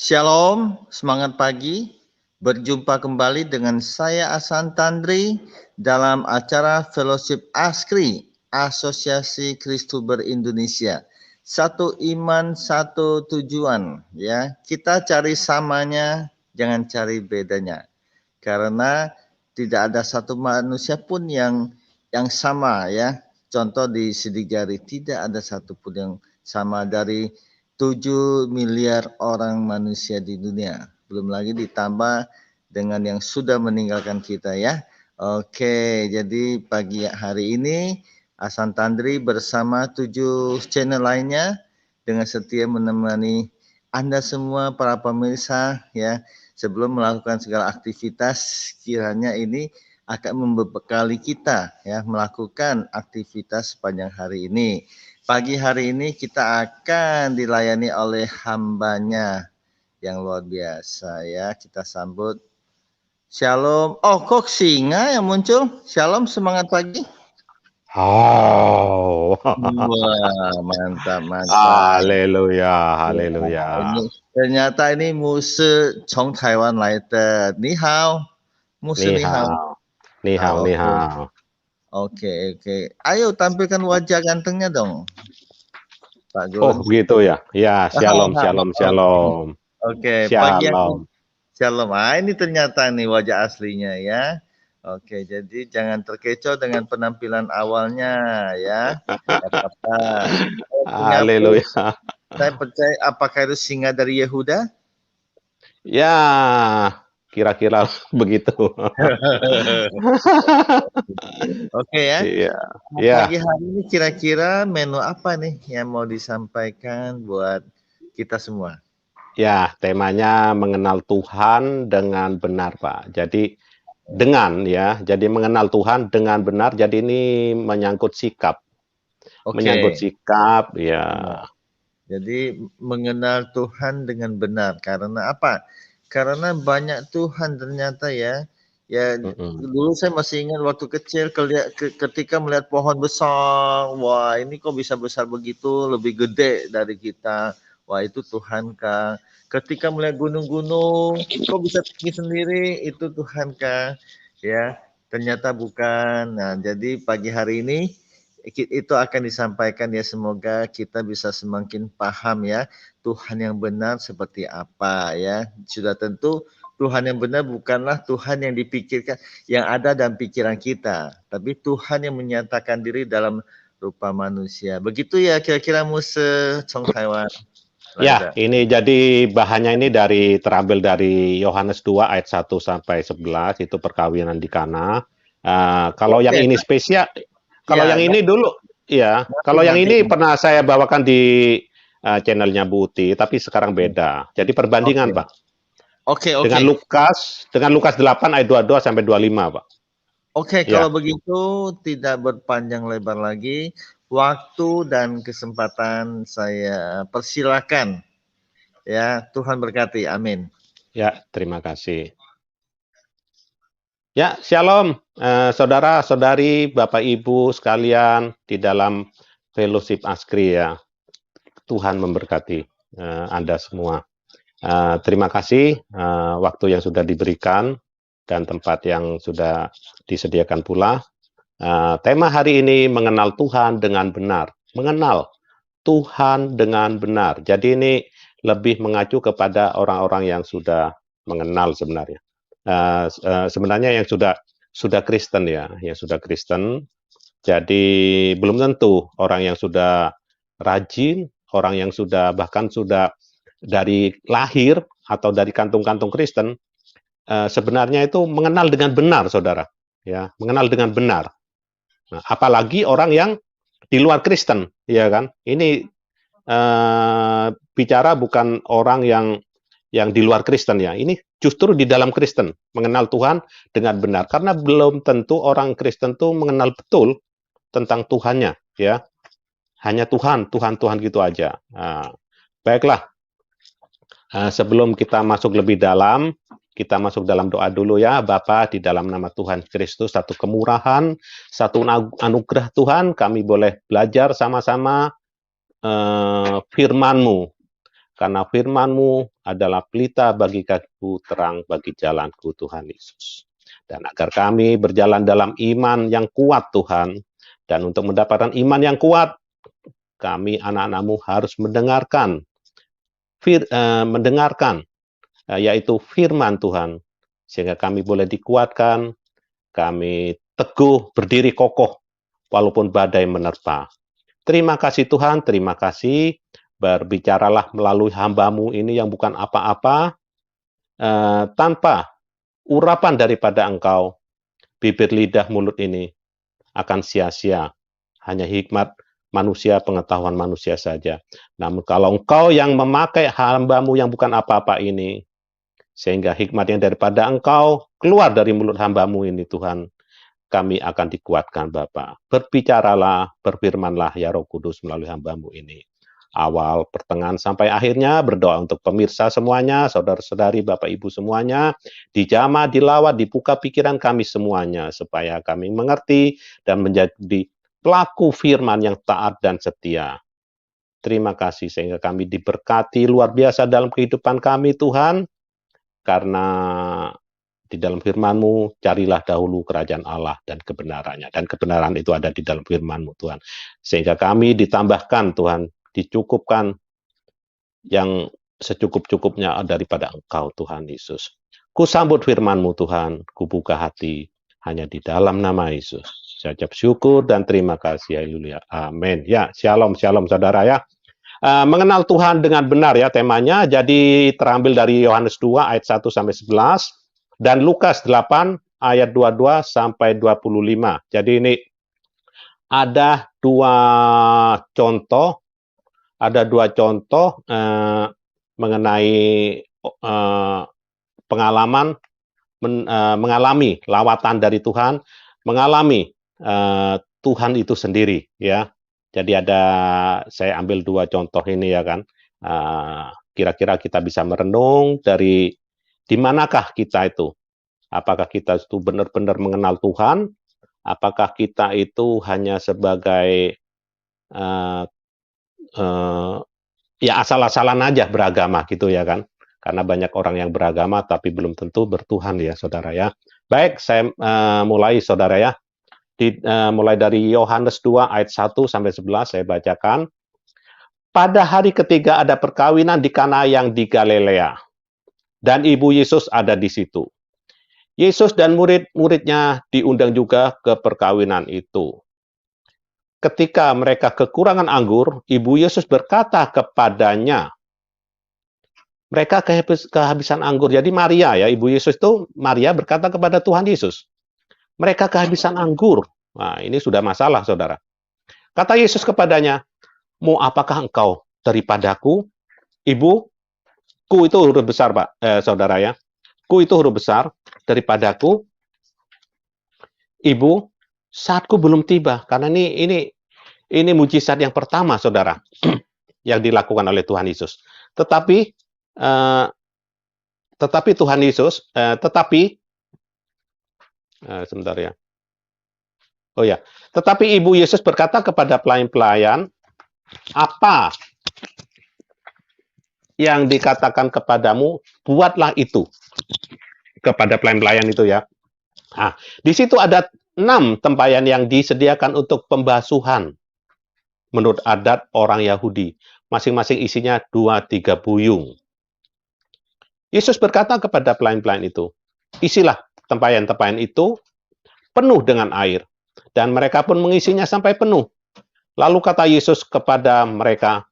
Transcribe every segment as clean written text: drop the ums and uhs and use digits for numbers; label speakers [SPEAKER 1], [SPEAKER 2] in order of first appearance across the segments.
[SPEAKER 1] Shalom, semangat pagi. Berjumpa kembali dengan saya Ahsan Tandri dalam acara Fellowship ASKRI, Asosiasi Kristuber Indonesia. Satu iman, satu tujuan, ya. Kita cari samanya, jangan cari bedanya. Karena tidak ada satu manusia pun yang sama, ya. Contoh di sidik jari, tidak ada satupun yang sama dari 7 miliar orang manusia di dunia. Belum lagi ditambah dengan yang sudah meninggalkan kita ya. Oke, jadi pagi hari ini Ahsan Tandri bersama 7 channel lainnya dengan setia menemani Anda semua para pemirsa ya. Sebelum melakukan segala aktivitas, kiranya ini akan membekali kita ya melakukan aktivitas sepanjang hari ini. Pagi hari ini kita akan dilayani oleh hambanya yang luar biasa ya. Kita sambut. Shalom. Oh, kok singa yang muncul? Shalom, semangat pagi.
[SPEAKER 2] Oh,
[SPEAKER 1] Wah, mantap, mantap.
[SPEAKER 2] haleluya, haleluya.
[SPEAKER 1] Ternyata ini Muse 从台湾来的。你好，Muse
[SPEAKER 2] Ni
[SPEAKER 1] 你好。
[SPEAKER 2] hao, ni hao, ni hao.
[SPEAKER 1] Oke. Ayo tampilkan wajah gantengnya dong, Pak Gun.
[SPEAKER 2] Oh, begitu ya. Ya, shalom, shalom, shalom.
[SPEAKER 1] Oke, pagi
[SPEAKER 2] Shalom.
[SPEAKER 1] Shalom. Ini ternyata nih wajah aslinya ya. Oke, jadi jangan terkecoh dengan penampilan awalnya ya. Apa-apa.
[SPEAKER 2] Haleluya.
[SPEAKER 1] Saya percaya apakah itu singa dari Yehuda?
[SPEAKER 2] Ya, kira-kira begitu.
[SPEAKER 1] Oke ya.
[SPEAKER 2] Iya,
[SPEAKER 1] Pagi
[SPEAKER 2] ya,
[SPEAKER 1] hari ini kira-kira menu apa nih yang mau disampaikan buat kita semua?
[SPEAKER 2] ya, temanya mengenal Tuhan dengan benar, Pak. Jadi jadi mengenal Tuhan dengan benar. Jadi ini menyangkut sikap. Menyangkut
[SPEAKER 1] Oke.
[SPEAKER 2] sikap, ya.
[SPEAKER 1] Jadi mengenal Tuhan dengan benar. Karena apa? Karena banyak Tuhan ternyata ya. Ya dulu saya masih ingat waktu kecil ketika melihat pohon besar, wah ini kok bisa besar begitu, lebih gede dari kita. Wah itu Tuhan kah? Ketika melihat gunung-gunung, kok bisa tinggi sendiri, itu Tuhan kah? Ya, ternyata bukan. Nah, jadi pagi hari ini itu akan disampaikan ya, semoga kita bisa semakin paham ya Tuhan yang benar seperti apa ya. Sudah tentu Tuhan yang benar bukanlah Tuhan yang dipikirkan yang ada dalam pikiran kita, tapi Tuhan yang menyatakan diri dalam rupa manusia. Begitu ya kira-kira Muse Chong Taiwan.
[SPEAKER 2] Ya, ini jadi bahannya ini terambil dari Yohanes 2 ayat 1 sampai 11, itu perkawinan di Kana. Kalau yang ini spesial, kalau yang ini dulu, ya, kalau yang ini pernah saya bawakan di channelnya Buti, tapi sekarang beda. Jadi perbandingan, Pak.
[SPEAKER 1] Oke.
[SPEAKER 2] Dengan Lukas 8 ayat 22 sampai 25, Pak.
[SPEAKER 1] Oke, kalau begitu tidak berpanjang lebar lagi, waktu dan kesempatan saya persilakan. Ya, Tuhan berkati. Amin.
[SPEAKER 2] Ya, terima kasih. Ya, shalom, saudara-saudari, Bapak Ibu sekalian di dalam Fellowship ASKRI ya. Tuhan memberkati Anda semua. Terima kasih waktu yang sudah diberikan dan tempat yang sudah disediakan pula. Tema hari ini mengenal Tuhan dengan benar. Mengenal Tuhan dengan benar. Jadi ini lebih mengacu kepada orang-orang yang sudah mengenal sebenarnya. Sebenarnya yang sudah Kristen ya, yang sudah Kristen. Jadi belum tentu orang yang sudah rajin, orang yang bahkan sudah dari lahir atau dari kantung-kantung Kristen, sebenarnya itu mengenal dengan benar, saudara. Ya, mengenal dengan benar. Nah, apalagi orang yang di luar Kristen, ya kan? Ini bicara bukan orang yang di luar Kristen ya. Ini justru di dalam Kristen mengenal Tuhan dengan benar, karena belum tentu orang Kristen tuh mengenal betul tentang Tuhannya ya. Hanya Tuhan gitu aja. Baiklah, sebelum kita masuk lebih dalam, kita masuk dalam doa dulu ya. Bapa, di dalam nama Tuhan Kristus, satu kemurahan, satu anugerah Tuhan, kami boleh belajar sama-sama firman-Mu. karena firman-Mu adalah pelita bagi kakiku, terang bagi jalanku, Tuhan Yesus. Dan agar kami berjalan dalam iman yang kuat, Tuhan. Dan untuk mendapatkan iman yang kuat, kami anak-anak-Mu harus mendengarkan, yaitu firman Tuhan. Sehingga kami boleh dikuatkan, kami teguh, berdiri kokoh, walaupun badai menerpa. Terima kasih Tuhan, terima kasih. Berbicaralah melalui hamba-Mu ini yang bukan apa-apa, tanpa urapan daripada Engkau, bibir, lidah, mulut ini akan sia-sia. Hanya hikmat manusia, pengetahuan manusia saja. Namun kalau Engkau yang memakai hamba-Mu yang bukan apa-apa ini, sehingga hikmat yang daripada Engkau keluar dari mulut hamba-Mu ini, Tuhan, kami akan dikuatkan, Bapa. Berbicaralah, berfirmanlah, ya Roh Kudus, melalui hamba-Mu ini. Awal, pertengahan, sampai akhirnya, berdoa untuk pemirsa semuanya, saudara-saudari, Bapak Ibu semuanya, dijamah, dilawat, dibuka pikiran kami semuanya, supaya kami mengerti dan menjadi pelaku firman yang taat dan setia. Terima kasih, sehingga kami diberkati luar biasa dalam kehidupan kami, Tuhan, karena di dalam firman-Mu, carilah dahulu kerajaan Allah dan kebenarannya. Dan kebenaran itu ada di dalam firman-Mu, Tuhan. Sehingga kami ditambahkan, Tuhan, dicukupkan yang secukup-cukupnya daripada Engkau, Tuhan Yesus. Ku sambut firman-Mu, Tuhan. Ku buka hati hanya di dalam nama Yesus. Saya ucap syukur dan terima kasih. Haleluya. Amin. Ya, shalom, shalom, saudara ya. Mengenal Tuhan dengan benar ya temanya. Jadi terambil dari Yohanes 2 ayat 1 sampai 11 dan Lukas 8 ayat 22 sampai 25. Jadi ini ada dua contoh mengenai pengalaman mengalami lawatan dari Tuhan, mengalami Tuhan itu sendiri ya. Jadi saya ambil dua contoh ini ya kan. Kira-kira kita bisa merenung dari di manakah kita itu? Apakah kita itu benar-benar mengenal Tuhan? Apakah kita itu hanya sebagai ya asal-asalan aja beragama gitu ya kan? Karena banyak orang yang beragama tapi belum tentu bertuhan ya saudara ya. Baik, saya mulai saudara ya. Mulai dari Yohanes 2 ayat 1 sampai 11 saya bacakan. Pada hari ketiga ada perkawinan di Kana yang di Galilea. Dan ibu Yesus ada di situ. Yesus dan murid-muridnya diundang juga ke perkawinan itu. Ketika mereka kekurangan anggur, ibu Yesus berkata kepadanya, mereka kehabisan anggur. Jadi Maria ya, ibu Yesus itu, Maria berkata kepada Tuhan Yesus, mereka kehabisan anggur. Nah, ini sudah masalah, saudara. Kata Yesus kepadanya, mau apakah engkau daripadaku? Ibu, ku itu huruf besar, Pak, saudara ya. Ku itu huruf besar, daripadaku. Ibu, saatku belum tiba. Karena ini mujizat yang pertama, saudara, yang dilakukan oleh Tuhan Yesus. Tetapi Tuhan Yesus, sebentar ya. Oh ya, tetapi ibu Yesus berkata kepada pelayan-pelayan, apa yang dikatakan kepadamu, buatlah itu. Kepada pelayan-pelayan itu ya. Nah, di situ ada 6 tempayan yang disediakan untuk pembasuhan menurut adat orang Yahudi. Masing-masing isinya 2-3 buyung. Yesus berkata kepada pelayan-pelayan itu, isilah tempayan-tempayan itu penuh dengan air. Dan mereka pun mengisinya sampai penuh. Lalu kata Yesus kepada mereka,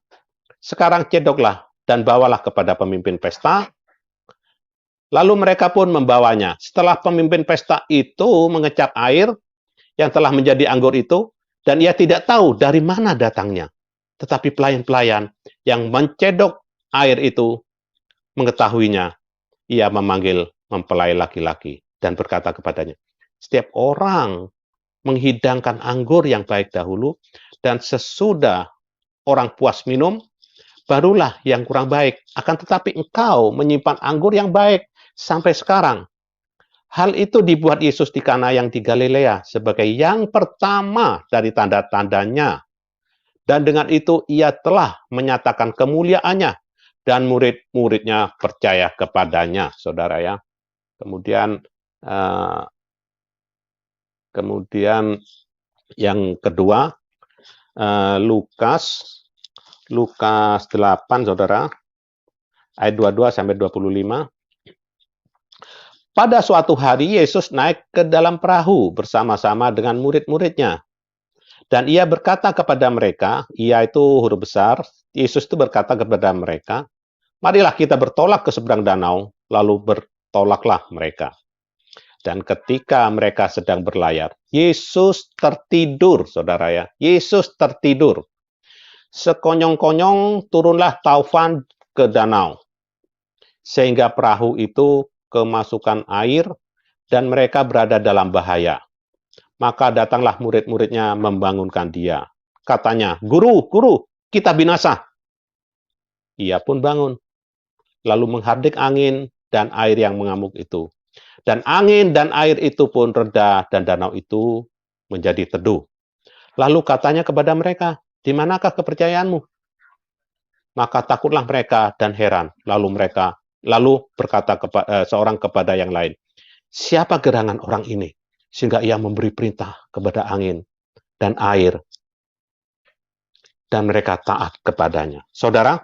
[SPEAKER 2] sekarang cedoklah dan bawalah kepada pemimpin pesta. Lalu mereka pun membawanya. Setelah pemimpin pesta itu mengecap air yang telah menjadi anggur itu, dan ia tidak tahu dari mana datangnya. Tetapi pelayan-pelayan yang mencedok air itu mengetahuinya. Ia memanggil mempelai laki-laki dan berkata kepadanya, setiap orang menghidangkan anggur yang baik dahulu, dan sesudah orang puas minum, barulah yang kurang baik. Akan tetapi engkau menyimpan anggur yang baik sampai sekarang. Hal itu dibuat Yesus di Kana yang di Galilea sebagai yang pertama dari tanda-tandanya. Dan dengan itu ia telah menyatakan kemuliaannya, dan murid-muridnya percaya kepadanya, saudara ya. Kemudian yang kedua, Lukas 8, saudara, ayat 22 sampai 25. Pada suatu hari Yesus naik ke dalam perahu bersama-sama dengan murid-muridnya. Dan ia berkata kepada mereka, ia itu huruf besar, Yesus itu berkata kepada mereka, marilah kita bertolak ke seberang danau, lalu bertolaklah mereka. Dan ketika mereka sedang berlayar, Yesus tertidur, saudara ya. Yesus tertidur. Sekonyong-konyong turunlah taufan ke danau, sehingga perahu itu kemasukan air dan mereka berada dalam bahaya. Maka datanglah murid-muridnya membangunkan dia. Katanya, Guru, Guru, kita binasa. Ia pun bangun, lalu menghardik angin dan air yang mengamuk itu. Dan angin dan air itu pun reda dan danau itu menjadi teduh. Lalu katanya kepada mereka, di manakah kepercayaanmu? Maka takutlah mereka dan heran. Lalu berkata seorang kepada yang lain, siapa gerangan orang ini sehingga ia memberi perintah kepada angin dan air dan mereka taat kepadanya. Saudara,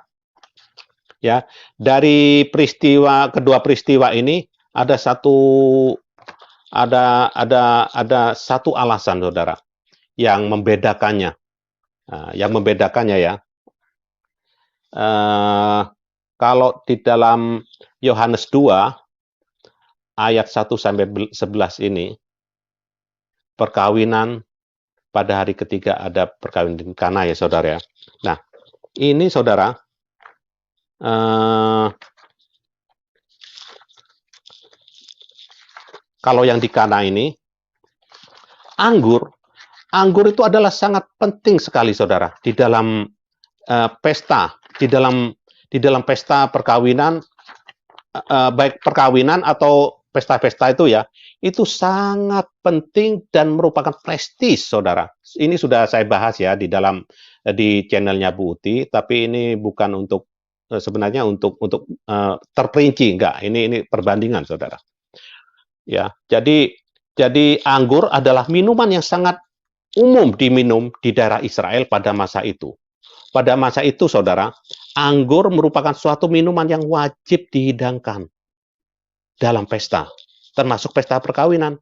[SPEAKER 2] ya, dari kedua peristiwa ini ada satu alasan, saudara, yang membedakannya. Ya. Kalau di dalam Yohanes 2 ayat 1 sampai 11 ini, perkawinan pada hari ketiga ada perkawinan di Kana ya, saudara ya. Nah, ini saudara, kalau yang di Kana ini, anggur itu adalah sangat penting sekali, saudara, di dalam pesta, di dalam pesta perkawinan, baik perkawinan atau pesta-pesta itu ya, itu sangat penting dan merupakan prestis, saudara. Ini sudah saya bahas ya di channelnya Bu Uti, tapi ini bukan untuk sebenarnya untuk terperinci, enggak. Ini perbandingan, saudara. Ya, jadi anggur adalah minuman yang sangat umum diminum di daerah Israel pada masa itu. Pada masa itu, saudara, anggur merupakan suatu minuman yang wajib dihidangkan dalam pesta, termasuk pesta perkawinan.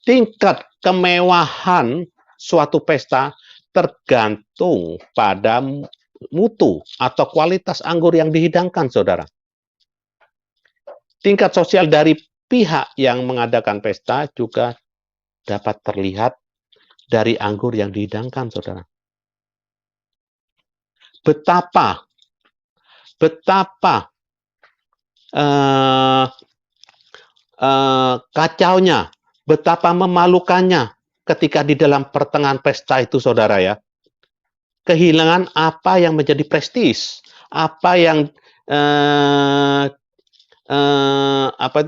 [SPEAKER 2] Tingkat kemewahan suatu pesta tergantung pada mutu atau kualitas anggur yang dihidangkan, saudara. Tingkat sosial dari pihak yang mengadakan pesta juga dapat terlihat dari anggur yang dihidangkan, saudara. Betapa kacaunya, betapa memalukannya ketika di dalam pertengahan pesta itu, saudara ya, kehilangan apa yang menjadi prestis,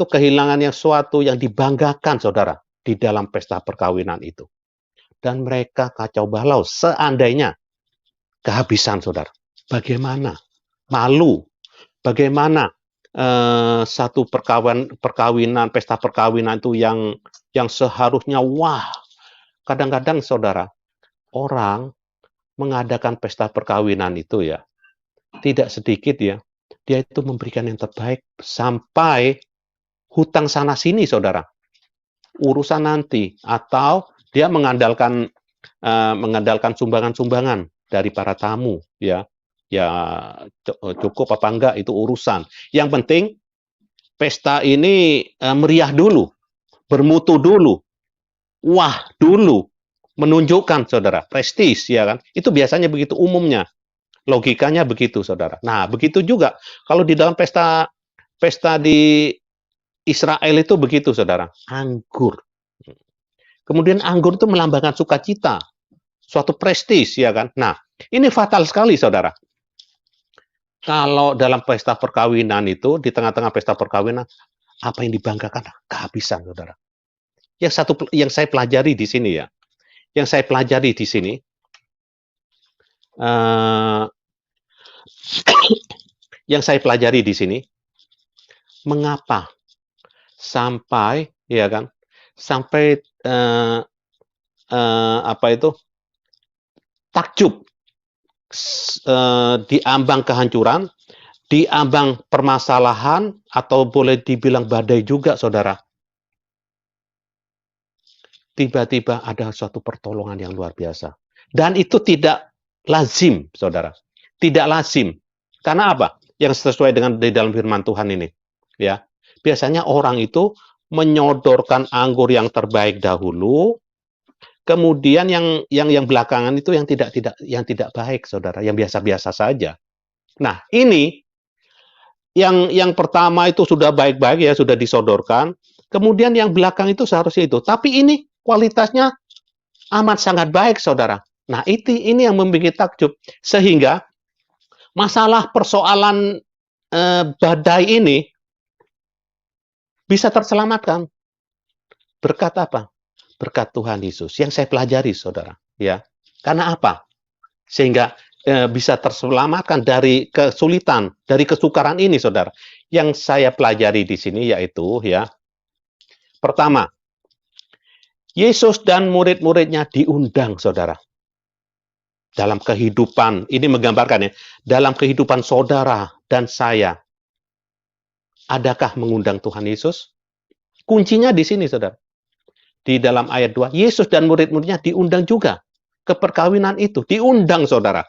[SPEAKER 2] kehilangan yang suatu yang dibanggakan, saudara, di dalam pesta perkawinan itu. Dan mereka kacau balau seandainya kehabisan, saudara. Bagaimana? Malu. Bagaimana satu perkawinan, pesta perkawinan itu yang seharusnya wah. Kadang-kadang, saudara, orang mengadakan pesta perkawinan itu ya, tidak sedikit ya, dia itu memberikan yang terbaik sampai hutang sana-sini, saudara. Urusan nanti. Atau dia mengandalkan sumbangan-sumbangan dari para tamu, ya cukup apa enggak itu urusan. Yang penting pesta ini meriah dulu, bermutu dulu, wah dulu, menunjukkan, saudara, prestis, ya kan? Itu biasanya begitu umumnya, logikanya begitu, saudara. Nah, begitu juga kalau di dalam pesta di Israel itu begitu, saudara, anggur. Kemudian anggur itu melambangkan sukacita, suatu prestis, ya kan? Nah, ini fatal sekali, saudara. Kalau dalam pesta perkawinan itu, di tengah-tengah pesta perkawinan, apa yang dibanggakan? Kehabisan, saudara. Yang saya pelajari di sini ya, yang saya pelajari di sini, mengapa sampai ya kan sampai apa itu takjub di ambang kehancuran, di ambang permasalahan, atau boleh dibilang badai juga, saudara. Tiba-tiba ada suatu pertolongan yang luar biasa. Dan itu tidak lazim, saudara. Tidak lazim. Karena apa? Yang sesuai dengan di dalam firman Tuhan ini. Ya, biasanya orang itu menyodorkan anggur yang terbaik dahulu, kemudian yang belakangan itu yang tidak baik, saudara, yang biasa-biasa saja. Nah, ini yang pertama itu sudah baik-baik ya, sudah disodorkan. Kemudian yang belakang itu seharusnya itu. Tapi ini kualitasnya amat sangat baik, saudara. Nah, ini yang membuat takjub. Sehingga masalah persoalan badai ini bisa terselamatkan. Berkat apa? Berkat Tuhan Yesus. Yang saya pelajari, saudara. Ya, karena apa? Sehingga bisa terselamatkan dari kesulitan, dari kesukaran ini, saudara. Yang saya pelajari di sini yaitu, ya, pertama, Yesus dan murid-muridnya diundang, saudara. Dalam kehidupan, ini menggambarkan ya, dalam kehidupan saudara dan saya, adakah mengundang Tuhan Yesus? Kuncinya di sini, saudara. Di dalam ayat 2, Yesus dan murid-muridnya diundang juga ke perkawinan itu. Diundang, saudara.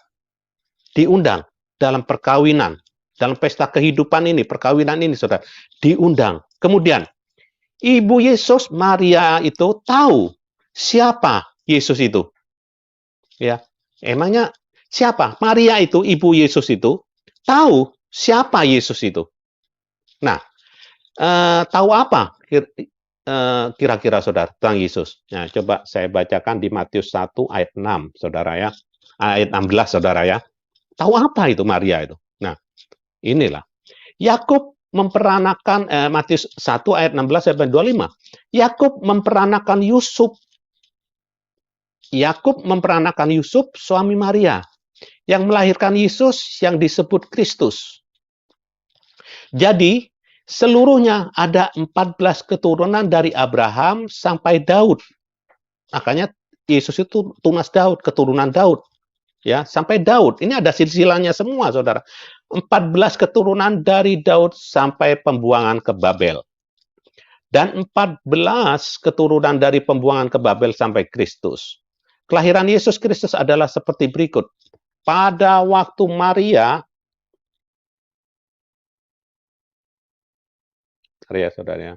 [SPEAKER 2] Diundang dalam perkawinan, dalam pesta kehidupan ini, perkawinan ini, saudara. Diundang. Kemudian, Ibu Yesus, Maria itu tahu siapa Yesus itu. Ya, emangnya siapa? Maria itu, Ibu Yesus itu, tahu siapa Yesus itu. Nah, tahu apa kira-kira, saudara, tentang Yesus? Nah, coba saya bacakan di Matius 1 ayat 6, saudara ya. Ayat 16, saudara ya. Tahu apa itu Maria itu? Nah, inilah. Yakub memperanakan, Matius 1 ayat 16 sampai 25. Yakub memperanakan Yusuf. Yakub memperanakan Yusuf, suami Maria, yang melahirkan Yesus yang disebut Kristus. Jadi, seluruhnya ada 14 keturunan dari Abraham sampai Daud. Makanya Yesus itu tunas Daud, keturunan Daud. Ya, sampai Daud. Ini ada silsilahnya semua, saudara. 14 keturunan dari Daud sampai pembuangan ke Babel. Dan 14 keturunan dari pembuangan ke Babel sampai Kristus. Kelahiran Yesus Kristus adalah seperti berikut. Pada waktu Maria, saudara,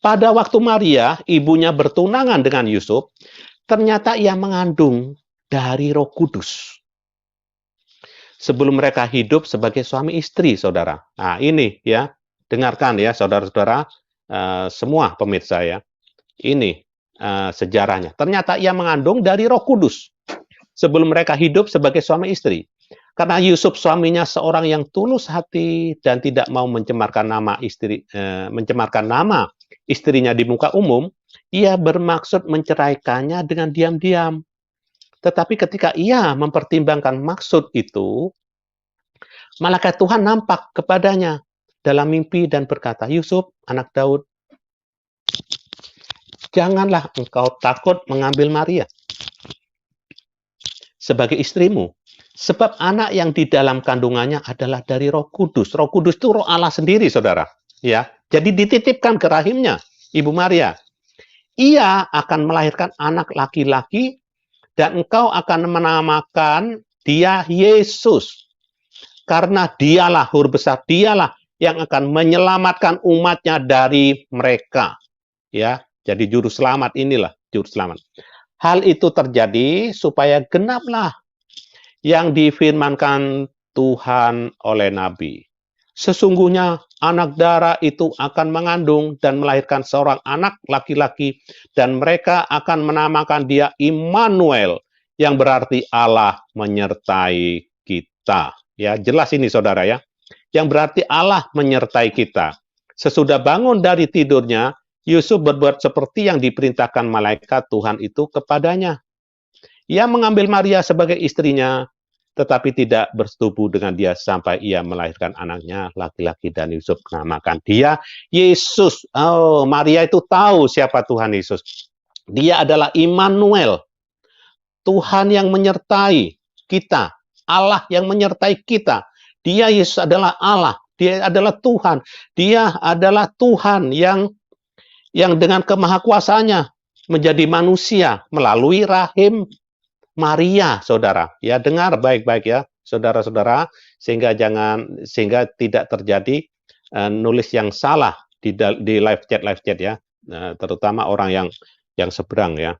[SPEAKER 2] pada waktu Maria, ibunya bertunangan dengan Yusuf, ternyata ia mengandung dari Roh Kudus. Sebelum mereka hidup sebagai suami istri, saudara. Nah, ini ya, dengarkan ya, saudara-saudara, semua pemirsa ya. Ini sejarahnya. Ternyata ia mengandung dari Roh Kudus sebelum mereka hidup sebagai suami istri. Karena Yusuf suaminya seorang yang tulus hati dan tidak mau mencemarkan nama istrinya di muka umum, ia bermaksud menceraikannya dengan diam-diam. Tetapi ketika ia mempertimbangkan maksud itu, malaikat Tuhan nampak kepadanya dalam mimpi dan berkata, Yusuf, anak Daud, janganlah engkau takut mengambil Maria sebagai istrimu, sebab anak yang di dalam kandungannya adalah dari Roh Kudus. Roh Kudus itu Roh Allah sendiri, saudara. Ya, jadi dititipkan ke rahimnya, Ibu Maria. Ia akan melahirkan anak laki-laki dan engkau akan menamakan dia Yesus. Karena dialah huruf besar, dialah yang akan menyelamatkan umatnya dari mereka. Ya, jadi juru selamat inilah, juru selamat. Hal itu terjadi supaya genaplah yang difirmankan Tuhan oleh Nabi. Sesungguhnya anak darah itu akan mengandung dan melahirkan seorang anak laki-laki dan mereka akan menamakan dia Immanuel, yang berarti Allah menyertai kita. Ya, jelas ini, saudara ya. Yang berarti Allah menyertai kita. Sesudah bangun dari tidurnya, Yusuf berbuat seperti yang diperintahkan malaikat Tuhan itu kepadanya. Ia mengambil Maria sebagai istrinya, tetapi tidak bersetubuh dengan dia sampai ia melahirkan anaknya laki-laki, dan Yusuf menamakan dia Yesus. Oh, Maria itu tahu siapa Tuhan Yesus. Dia adalah Immanuel, Tuhan yang menyertai kita, Allah yang menyertai kita. Dia, Yesus, adalah Allah, dia adalah Tuhan, dia adalah Tuhan yang dengan kemahakuasaannya menjadi manusia melalui rahim Maria, saudara. Ya, dengar baik-baik ya, saudara-saudara, sehingga tidak terjadi nulis yang salah di live chat ya, terutama orang yang seberang ya,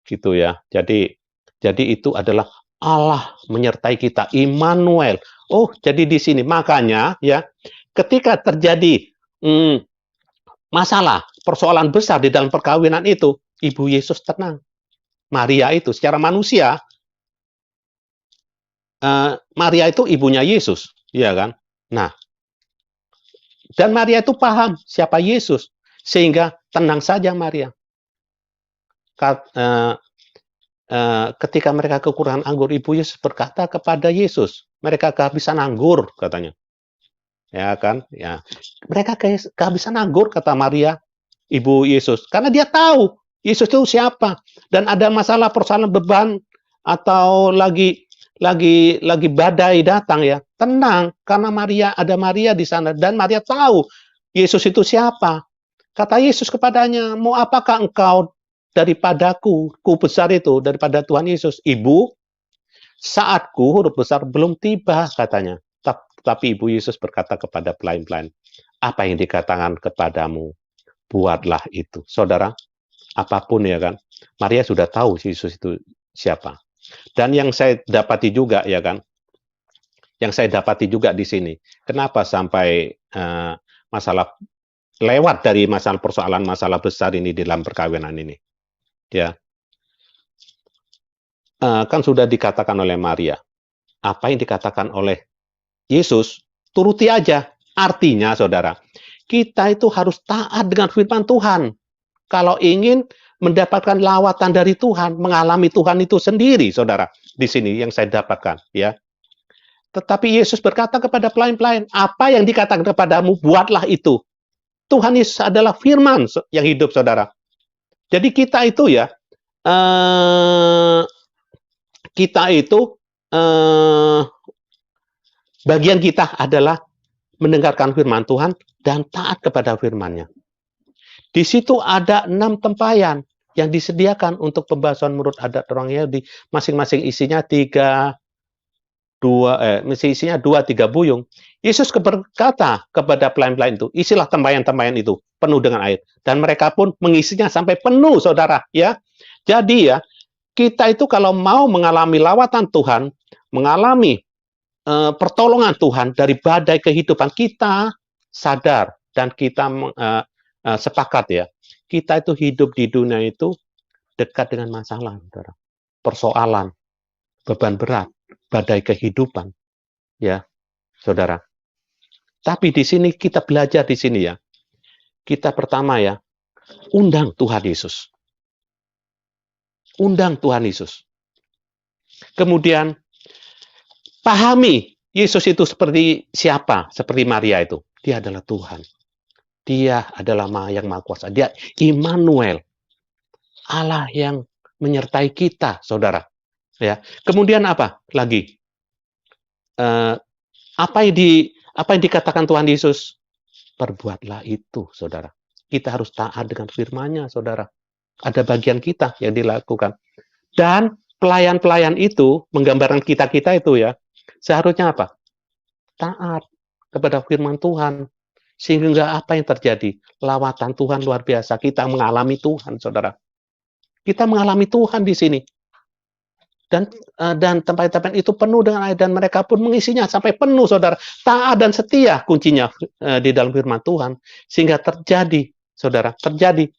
[SPEAKER 2] gitu ya. Jadi itu adalah Allah menyertai kita, Immanuel. Oh, jadi di sini makanya ya, ketika terjadi masalah, persoalan besar di dalam perkawinan itu, Ibu Yesus tenang. Maria itu secara manusia, Maria itu ibunya Yesus, ya kan? Nah, dan Maria itu paham siapa Yesus, sehingga tenang saja Maria. Ketika mereka kekurangan anggur, Ibu Yesus berkata kepada Yesus, mereka kehabisan anggur, katanya. Ya kan? Ya. Mereka kehabisan anggur, kata Maria, Ibu Yesus, karena dia tahu Yesus itu siapa, dan ada masalah, persoalan, beban, atau lagi badai datang ya, tenang, karena ada Maria di sana, dan Maria tahu Yesus itu siapa. Kata Yesus kepadanya, mau apakah engkau daripadaku, ku besar itu, daripada Tuhan Yesus? Ibu, saatku, huruf besar, belum tiba, katanya. Tapi Ibu Yesus berkata kepada pelayan-pelayan, apa yang dikatakan kepadamu, buatlah itu. Saudara, apapun ya kan, Maria sudah tahu Yesus itu siapa. Dan yang saya dapati juga ya kan, di sini, kenapa sampai masalah lewat dari masalah besar ini dalam perkawinan ini, ya, kan sudah dikatakan oleh Maria, apa yang dikatakan oleh Yesus, turuti aja. Artinya, saudara, kita itu harus taat dengan firman Tuhan. Kalau ingin mendapatkan lawatan dari Tuhan, mengalami Tuhan itu sendiri, saudara. Di sini yang saya dapatkan, ya. Tetapi Yesus berkata kepada pelayan-pelayan, apa yang dikatakan kepadamu, buatlah itu. Tuhan Yesus adalah firman yang hidup, saudara. Jadi kita itu ya, bagian kita adalah mendengarkan firman Tuhan dan taat kepada firman-Nya. Di situ ada 6 tempayan yang disediakan untuk pembasuhan menurut adat orang Yahudi. Masing-masing isinya 2-3 buyung. Yesus berkata kepada pelayan-pelayan itu, isilah tempayan-tempayan itu penuh dengan air. Dan mereka pun mengisinya sampai penuh, saudara. Ya, jadi ya, kita itu kalau mau mengalami lawatan Tuhan, mengalami pertolongan Tuhan dari badai kehidupan, kita sadar dan kita sepakat ya, kita itu hidup di dunia itu dekat dengan masalah, saudara. Persoalan, beban berat, badai kehidupan, ya, saudara. Tapi di sini kita belajar di sini ya, kita pertama ya, undang Tuhan Yesus. Undang Tuhan Yesus. Kemudian pahami Yesus itu seperti siapa? Seperti Maria itu. Dia adalah Tuhan. Dia adalah yang Maha Kuasa. Dia Immanuel. Allah yang menyertai kita, saudara. Ya. Kemudian apa lagi? Apa yang dikatakan Tuhan Yesus? Perbuatlah itu, saudara. Kita harus taat dengan firman-Nya, saudara. Ada bagian kita yang dilakukan. Dan pelayan-pelayan itu menggambarkan kita itu ya, seharusnya apa? Taat kepada firman Tuhan. Sehingga apa yang terjadi? Lawatan Tuhan luar biasa. Kita mengalami Tuhan, saudara. Kita mengalami Tuhan di sini. Dan tempat-tempat itu penuh dengan air. Dan mereka pun mengisinya sampai penuh, saudara. Taat dan setia kuncinya di dalam firman Tuhan. Sehingga terjadi, saudara. Terjadi.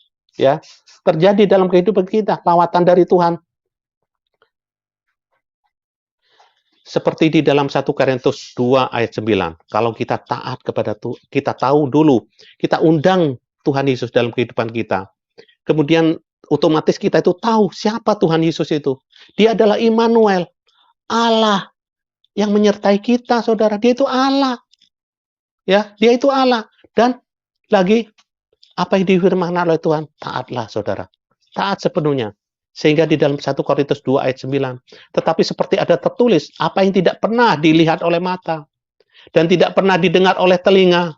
[SPEAKER 2] Ya, terjadi dalam kehidupan kita. Lawatan dari Tuhan. Seperti di dalam 1 Korintus 2 ayat 9. Kalau kita taat kepada Tuhan, kita tahu dulu, kita undang Tuhan Yesus dalam kehidupan kita. Kemudian otomatis kita itu tahu siapa Tuhan Yesus itu. Dia adalah Immanuel, Allah yang menyertai kita, saudara. Dia itu Allah. Ya, dia itu Allah. Dan lagi apa yang difirmankan oleh Tuhan, taatlah, saudara. Taat sepenuhnya. Sehingga di dalam 1 Korintus 2 ayat 9, tetapi seperti ada tertulis, apa yang tidak pernah dilihat oleh mata, dan tidak pernah didengar oleh telinga,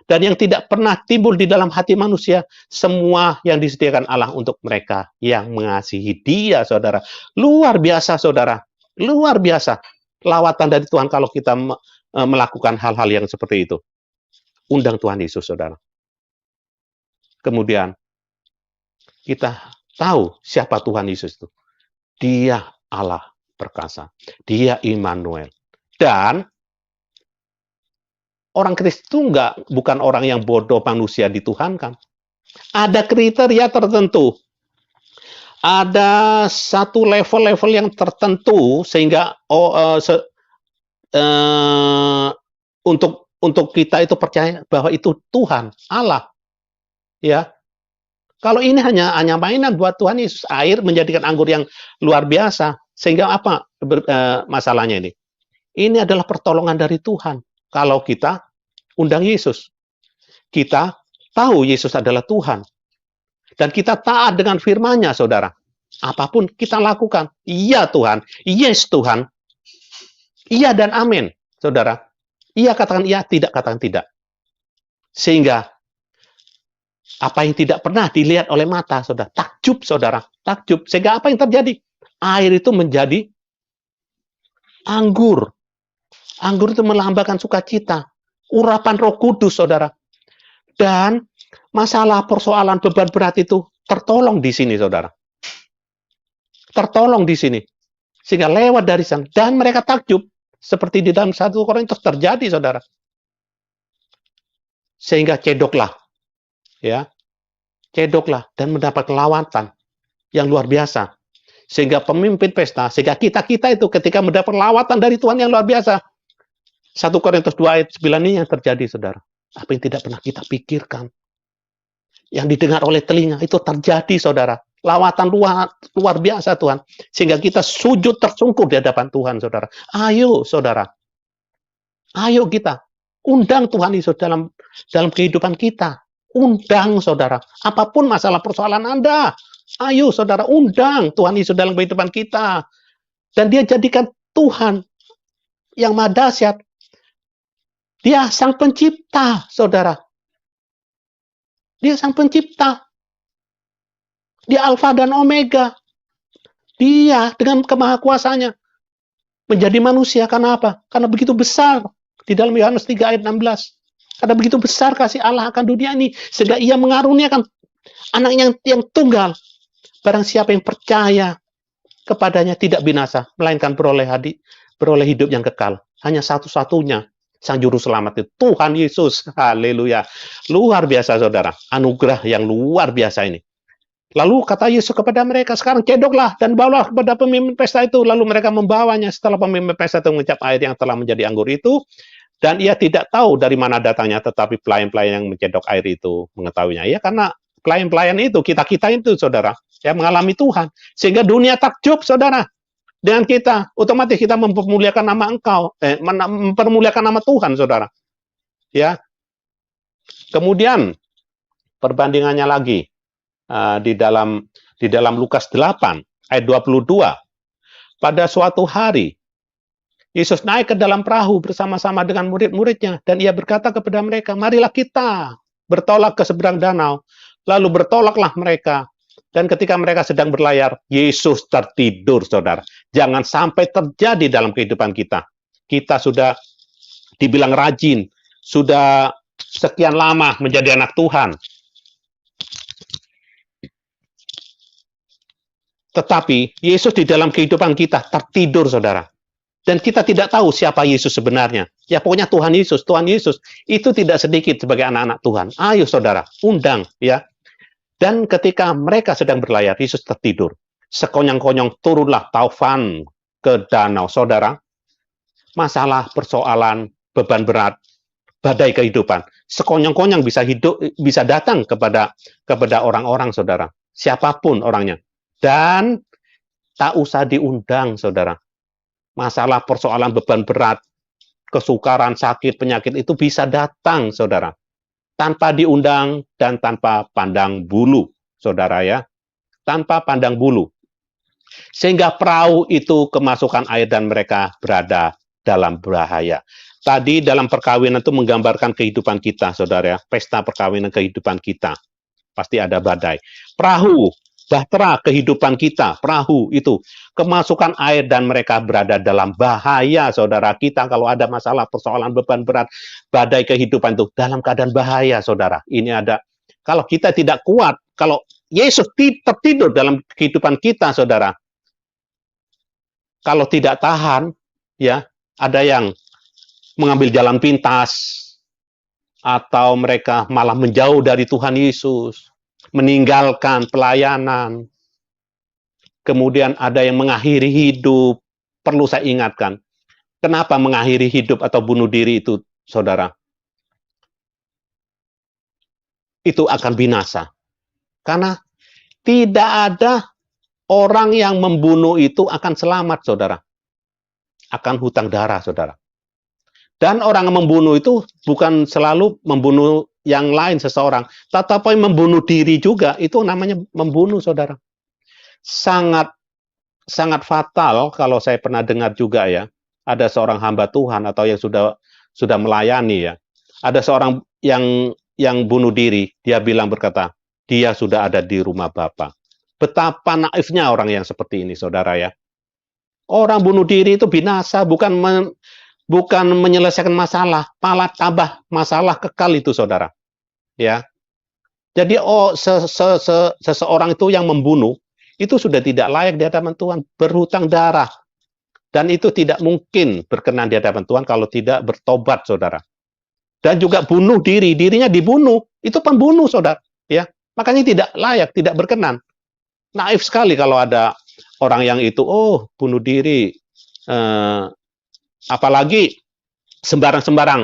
[SPEAKER 2] dan yang tidak pernah timbul di dalam hati manusia, semua yang disediakan Allah untuk mereka yang mengasihi Dia, saudara. Luar biasa, saudara. Luar biasa. Lawatan dari Tuhan kalau kita melakukan hal-hal yang seperti itu. Undang Tuhan Yesus, saudara. Kemudian, kita tahu siapa Tuhan Yesus itu. Dia Allah perkasa. Dia Immanuel. Dan orang Kristen itu bukan orang yang bodoh manusia dituhankan. Ada kriteria tertentu. Ada satu level-level yang tertentu sehingga untuk kita itu percaya bahwa itu Tuhan, Allah. Ya. Kalau ini hanya mainan buat Tuhan Yesus, air menjadikan anggur yang luar biasa. Sehingga apa masalahnya ini? Ini adalah pertolongan dari Tuhan. Kalau kita undang Yesus, kita tahu Yesus adalah Tuhan. Dan kita taat dengan firman-Nya, saudara. Apapun kita lakukan, iya Tuhan, yes Tuhan, iya dan amin, saudara. Iya katakan iya, tidak katakan tidak. Sehingga apa yang tidak pernah dilihat oleh mata, saudara. Takjub, saudara. Takjub. Sehingga apa yang terjadi? Air itu menjadi anggur. Anggur itu melambangkan sukacita. Urapan Roh Kudus, saudara. Dan masalah persoalan beban berat itu tertolong di sini, saudara. Tertolong di sini. Sehingga lewat dari sana. Dan mereka takjub. Seperti di dalam 1 Korintus terjadi, saudara. Sehingga cedoklah. Ya, cedoklah dan mendapat lawatan yang luar biasa. Sehingga pemimpin pesta, sehingga kita itu ketika mendapat lawatan dari Tuhan yang luar biasa. 1 Korintus 2 ayat 9 ini yang terjadi, saudara. Apa yang tidak pernah kita pikirkan. Yang didengar oleh telinga, itu terjadi, saudara. Lawatan luar biasa, Tuhan. Sehingga kita sujud tersungkur di hadapan Tuhan, saudara. Ayo, saudara. Ayo kita. Undang Tuhan Yesus dalam kehidupan kita. Undang, saudara. Apapun masalah persoalan Anda. Ayo, saudara, undang Tuhan Yesus dalam kehidupan kita. Dan dia jadikan Tuhan yang maha dahsyat. Dia sang pencipta, saudara. Dia sang pencipta. Dia Alfa dan Omega. Dia dengan kemahakuasanya menjadi manusia. Karena apa? Karena begitu besar. Di dalam Yohanes 3 ayat 16. Karena begitu besar kasih Allah akan dunia ini, sehingga ia mengaruniakan anaknya yang tunggal. Barang siapa yang percaya kepadanya tidak binasa, melainkan beroleh hidup yang kekal. Hanya satu-satunya sang juru selamat itu, Tuhan Yesus. Haleluya. Luar biasa, saudara. Anugerah yang luar biasa ini. Lalu kata Yesus kepada mereka, sekarang cedoklah dan bawalah kepada pemimpin pesta itu. Lalu mereka membawanya. Setelah pemimpin pesta itu mengecap air yang telah menjadi anggur itu, dan ia tidak tahu dari mana datangnya, tetapi pelayan-pelayan yang mencedok air itu mengetahuinya. Ya, karena pelayan-pelayan itu, kita itu, saudara, ya mengalami Tuhan. Sehingga dunia takjub, saudara. Dengan kita, otomatis kita mempermuliakan nama Engkau, mempermuliakan nama Tuhan, saudara. Ya. Kemudian, perbandingannya lagi, di dalam Lukas 8, ayat 22. Pada suatu hari, Yesus naik ke dalam perahu bersama-sama dengan murid-muridnya, dan ia berkata kepada mereka, marilah kita bertolak ke seberang danau. Lalu bertolaklah mereka. Dan ketika mereka sedang berlayar, Yesus tertidur, saudara. Jangan sampai terjadi dalam kehidupan kita. Kita sudah dibilang rajin, sudah sekian lama menjadi anak Tuhan. Tetapi Yesus di dalam kehidupan kita tertidur, saudara. Dan kita tidak tahu siapa Yesus sebenarnya. Ya pokoknya Tuhan Yesus itu tidak sedikit sebagai anak-anak Tuhan. Ayo saudara, undang ya. Dan ketika mereka sedang berlayar, Yesus tertidur. Sekonyong-konyong turunlah taufan ke danau, saudara. masalah, persoalan, beban berat, badai kehidupan. Sekonyong-konyong bisa datang kepada orang-orang, saudara. Siapapun orangnya. Dan tak usah diundang, saudara. Masalah, persoalan, beban berat, kesukaran, sakit, penyakit itu bisa datang, saudara. Tanpa diundang dan tanpa pandang bulu, saudara ya. Tanpa pandang bulu. Sehingga perahu itu kemasukan air dan mereka berada dalam bahaya. Tadi dalam perkawinan itu menggambarkan kehidupan kita, saudara ya. Pesta perkawinan kehidupan kita. Pasti ada badai. Perahu, bahtera kehidupan kita, perahu itu. Kemasukan air dan mereka berada dalam bahaya, saudara. Kita kalau ada masalah, persoalan, beban berat, badai kehidupan itu dalam keadaan bahaya, saudara. Ini ada, kalau kita tidak kuat, kalau Yesus tertidur dalam kehidupan kita, saudara. Kalau tidak tahan, ya, ada yang mengambil jalan pintas, atau mereka malah menjauh dari Tuhan Yesus, meninggalkan pelayanan, kemudian ada yang mengakhiri hidup. Perlu saya ingatkan, kenapa mengakhiri hidup atau bunuh diri itu, saudara? Itu akan binasa. Karena tidak ada orang yang membunuh itu akan selamat, saudara. Akan hutang darah, saudara. Dan orang yang membunuh itu bukan selalu membunuh yang lain, seseorang. Tetapi membunuh diri juga, itu namanya membunuh, saudara. Sangat fatal, kalau saya pernah dengar juga ya, ada seorang hamba Tuhan atau yang sudah melayani ya, ada seorang yang bunuh diri, dia berkata, dia sudah ada di rumah Bapa. Betapa naifnya orang yang seperti ini, saudara ya. Orang bunuh diri itu binasa, bukan menyelesaikan masalah, malah tambah masalah kekal itu, saudara. Ya. Jadi seseorang itu yang membunuh itu sudah tidak layak di hadapan Tuhan, berhutang darah. Dan itu tidak mungkin berkenan di hadapan Tuhan kalau tidak bertobat, saudara. Dan juga bunuh diri, dirinya dibunuh, itu pembunuh, saudara. Ya, makanya tidak layak, tidak berkenan. Naif sekali kalau ada orang yang itu, bunuh diri, apalagi sembarang-sembarang,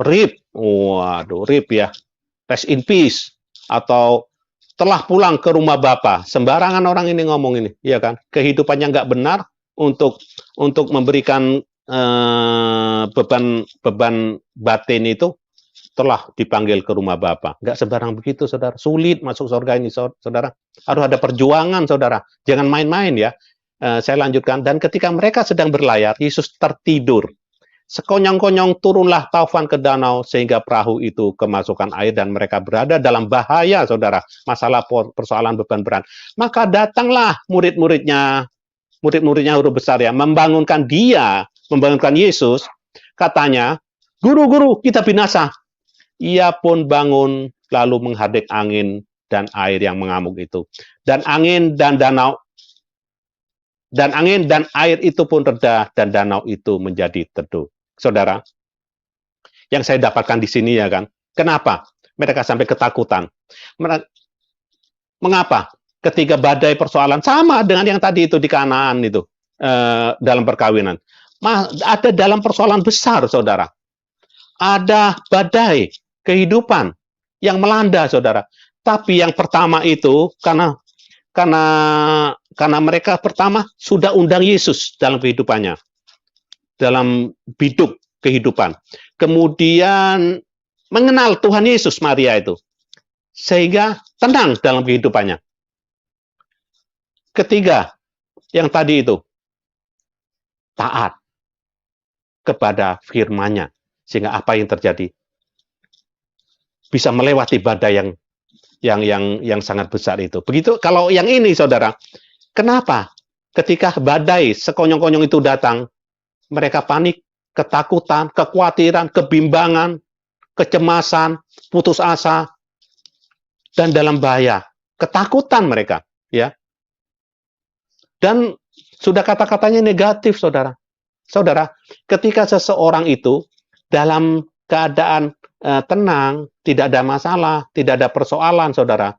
[SPEAKER 2] rip, waduh, rip ya, rest in peace, atau telah pulang ke rumah Bapa. Sembarangan orang ini ngomong ini, ya kan? Kehidupannya nggak benar untuk memberikan beban batin itu, telah dipanggil ke rumah Bapa. Nggak sembarang begitu, saudara. Sulit masuk surga ini, saudara. Harus ada perjuangan, saudara. Jangan main-main ya. Saya lanjutkan. Dan ketika mereka sedang berlayar, Yesus tertidur. Sekonyong-konyong turunlah taufan ke danau, sehingga perahu itu kemasukan air dan mereka berada dalam bahaya, saudara. Masalah persoalan beban berat. Maka datanglah murid-muridnya huruf besar ya, membangunkan Yesus. Katanya, guru, kita binasa. Ia pun bangun, lalu menghadap angin dan air yang mengamuk itu. Dan angin dan air itu pun reda, dan danau itu menjadi teduh. Saudara, yang saya dapatkan di sini ya kan, kenapa mereka sampai ketakutan? Mengapa? Ketika badai persoalan, sama dengan yang tadi itu di Kanaan itu, dalam perkawinan. Ada dalam persoalan besar, saudara. Ada badai kehidupan yang melanda, saudara. Tapi yang pertama itu karena mereka pertama sudah undang Yesus dalam kehidupannya, dalam hidup kehidupan. Kemudian mengenal Tuhan Yesus, Maria itu, sehingga tenang dalam kehidupannya. Ketiga, yang tadi itu taat kepada firman-Nya, sehingga apa yang terjadi? Bisa melewati badai yang sangat besar itu. Begitu kalau yang ini, saudara. Kenapa? Ketika badai sekonyong-konyong itu datang, mereka panik, ketakutan, kekhawatiran, kebimbangan, kecemasan, putus asa, dan dalam bahaya. Ketakutan mereka, ya. Dan sudah kata-katanya negatif, saudara. Saudara, ketika seseorang itu dalam keadaan tenang, tidak ada masalah, tidak ada persoalan, saudara,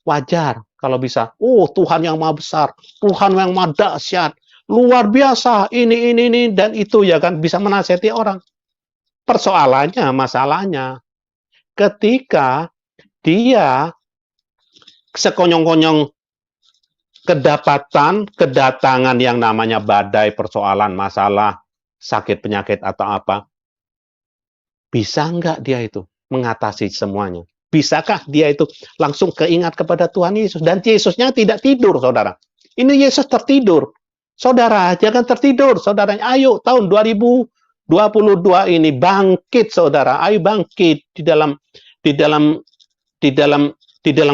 [SPEAKER 2] wajar kalau bisa, Tuhan yang maha besar, Tuhan yang maha dahsyat, luar biasa, ini, dan itu ya kan, bisa menasihati orang. Persoalannya, masalahnya, ketika dia sekonyong-konyong kedatangan yang namanya badai, persoalan, masalah, sakit, penyakit, atau apa, bisa nggak dia itu mengatasi semuanya? Bisakah dia itu langsung keingat kepada Tuhan Yesus? Dan Yesusnya tidak tidur, saudara. Ini Yesus tertidur. Saudara, jangan tertidur, saudara. Ayo, tahun 2022 ini bangkit, saudara. Ayo bangkit di dalam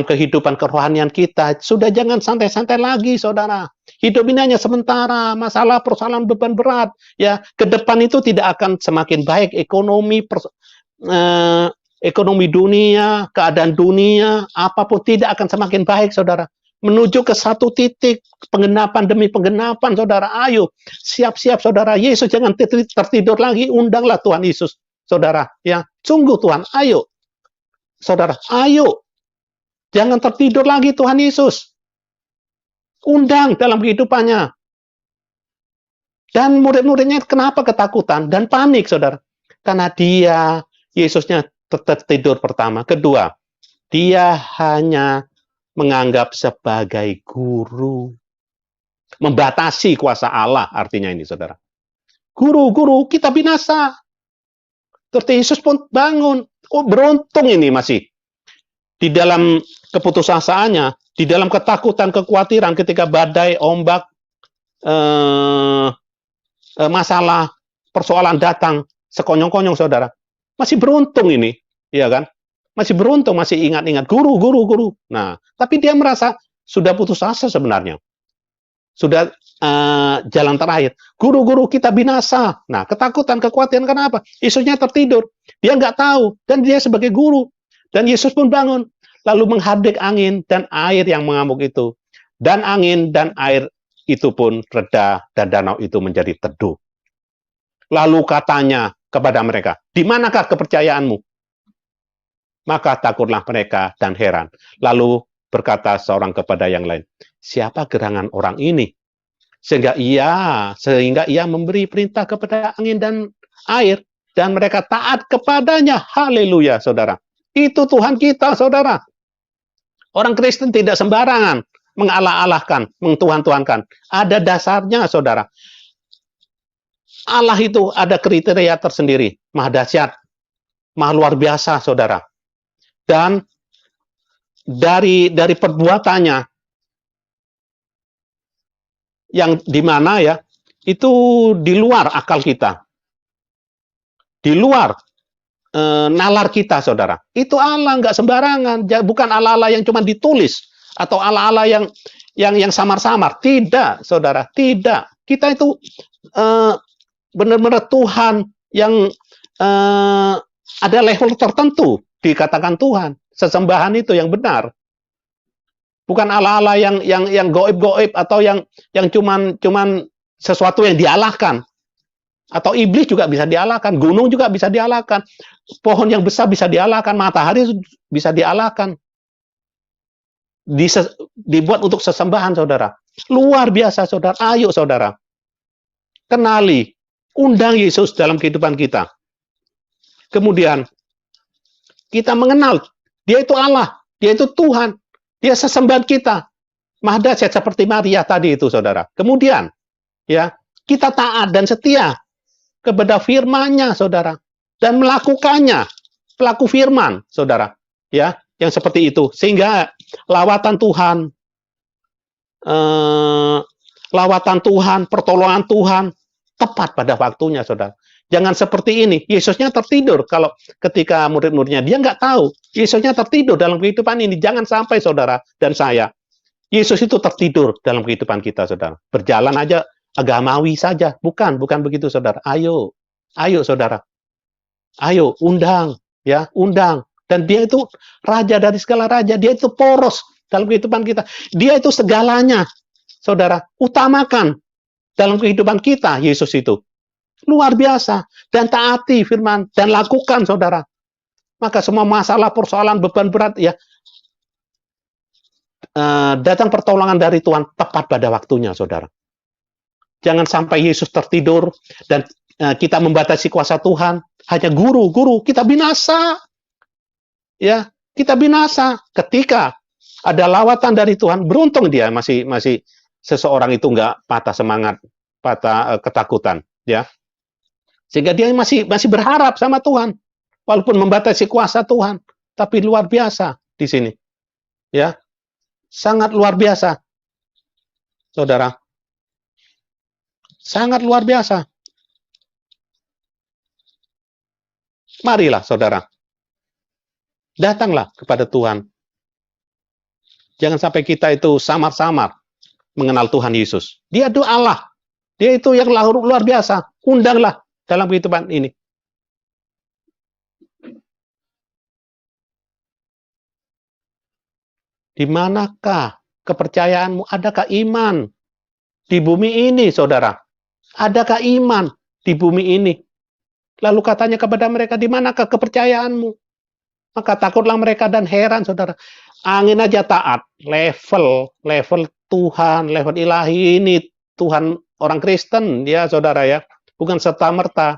[SPEAKER 2] kehidupan kerohanian kita. Sudah jangan santai-santai lagi, saudara. Hidup ini hanya sementara, masalah, persoalan, beban berat. Ya, ke depan itu tidak akan semakin baik ekonomi dunia, keadaan dunia, apapun tidak akan semakin baik, saudara. Menuju ke satu titik penggenapan demi penggenapan, saudara. Ayo, siap-siap, saudara. Yesus jangan tertidur lagi. Undanglah Tuhan Yesus, saudara. Ya, sungguh Tuhan. Ayo, saudara. Ayo. Jangan tertidur lagi Tuhan Yesus. Undang dalam kehidupannya. Dan murid-muridnya kenapa ketakutan dan panik, saudara? Karena dia, Yesusnya tertidur pertama. Kedua, dia hanya menganggap sebagai guru. Membatasi kuasa Allah, artinya ini, saudara. Guru, kita binasa. Terus Yesus pun bangun. Oh, beruntung ini masih. Di dalam keputusasaannya, di dalam ketakutan, kekhawatiran ketika badai, ombak, masalah, persoalan datang, sekonyong-konyong, saudara. Masih beruntung ini, ya kan? Masih beruntung, masih ingat-ingat guru. Nah, tapi dia merasa sudah putus asa sebenarnya. Sudah jalan terakhir. Guru, kita binasa. Nah, ketakutan, kekhawatiran, kenapa? Yesusnya tertidur. Dia nggak tahu. Dan dia sebagai guru. Dan Yesus pun bangun. Lalu menghadik angin dan air yang mengamuk itu. Dan angin dan air itu pun reda dan danau itu menjadi teduh. Lalu katanya kepada mereka, di manakah kepercayaanmu? Maka takutlah mereka dan heran. Lalu berkata seorang kepada yang lain, siapa gerangan orang ini? Sehingga ia memberi perintah kepada angin dan air, dan mereka taat kepadanya. Haleluya, saudara. Itu Tuhan kita, saudara. Orang Kristen tidak sembarangan mengalah-alahkan, mengtuhan-tuhankan. Ada dasarnya, saudara. Allah itu ada kriteria tersendiri. Maha dahsyat, maha luar biasa, saudara. Dan dari perbuatannya yang dimana ya itu di luar akal kita, di luar nalar kita, saudara. Itu Allah nggak sembarangan, bukan Allah yang cuma ditulis atau Allah yang samar-samar. Tidak, saudara, tidak. Kita itu benar-benar Tuhan yang ada level tertentu. Dikatakan Tuhan, sesembahan itu yang benar, bukan Allah-Allah yang goib-goib atau yang cuman sesuatu yang dialahkan, atau iblis juga bisa dialahkan, gunung juga bisa dialahkan, pohon yang besar bisa dialahkan, matahari bisa dialahkan, dibuat untuk sesembahan, saudara. Luar biasa, saudara. Ayo, saudara, kenali, undang Yesus dalam kehidupan kita. Kemudian kita mengenal dia itu Allah, dia itu Tuhan, dia sesembahan kita. Maha dahsyat seperti Maria tadi itu, saudara. Kemudian, ya, kita taat dan setia kepada firman-Nya, saudara, dan melakukannya, pelaku firman, saudara, ya, yang seperti itu, sehingga lawatan Tuhan, pertolongan Tuhan tepat pada waktunya, saudara. Jangan seperti ini. Yesusnya tertidur. Kalau ketika murid-muridnya, dia nggak tahu. Yesusnya tertidur dalam kehidupan ini. Jangan sampai, saudara dan saya, Yesus itu tertidur dalam kehidupan kita, saudara. Berjalan aja agamawi saja. Bukan begitu, saudara. Ayo, saudara. Ayo, undang, ya, undang. Dan dia itu raja dari segala raja. Dia itu poros dalam kehidupan kita. Dia itu segalanya, saudara. Utamakan dalam kehidupan kita, Yesus itu. Luar biasa. Dan taati firman. Dan lakukan, saudara. Maka semua masalah, persoalan, beban berat, ya, datang pertolongan dari Tuhan tepat pada waktunya, saudara. Jangan sampai Yesus tertidur dan kita membatasi kuasa Tuhan. Hanya guru, kita binasa. Ya, kita binasa. Ketika ada lawatan dari Tuhan, beruntung dia masih seseorang itu nggak patah semangat, patah ketakutan, ya. Sehingga dia masih berharap sama Tuhan, walaupun membatasi kuasa Tuhan. Tapi luar biasa di sini, ya, sangat luar biasa, saudara, sangat luar biasa. Marilah, saudara, datanglah kepada Tuhan. Jangan sampai kita itu samar-samar mengenal Tuhan Yesus. Dia itu Allah, dia itu yang luar biasa. Undanglah dalam kehidupan ini. Di manakah kepercayaanmu? Adakah iman di bumi ini, saudara? Adakah iman di bumi ini? Lalu katanya kepada mereka, di manakah kepercayaanmu? Maka takutlah mereka dan heran, saudara. Angin aja taat. Level Tuhan, level ilahi ini Tuhan orang Kristen, ya saudara ya. Bukan serta-merta.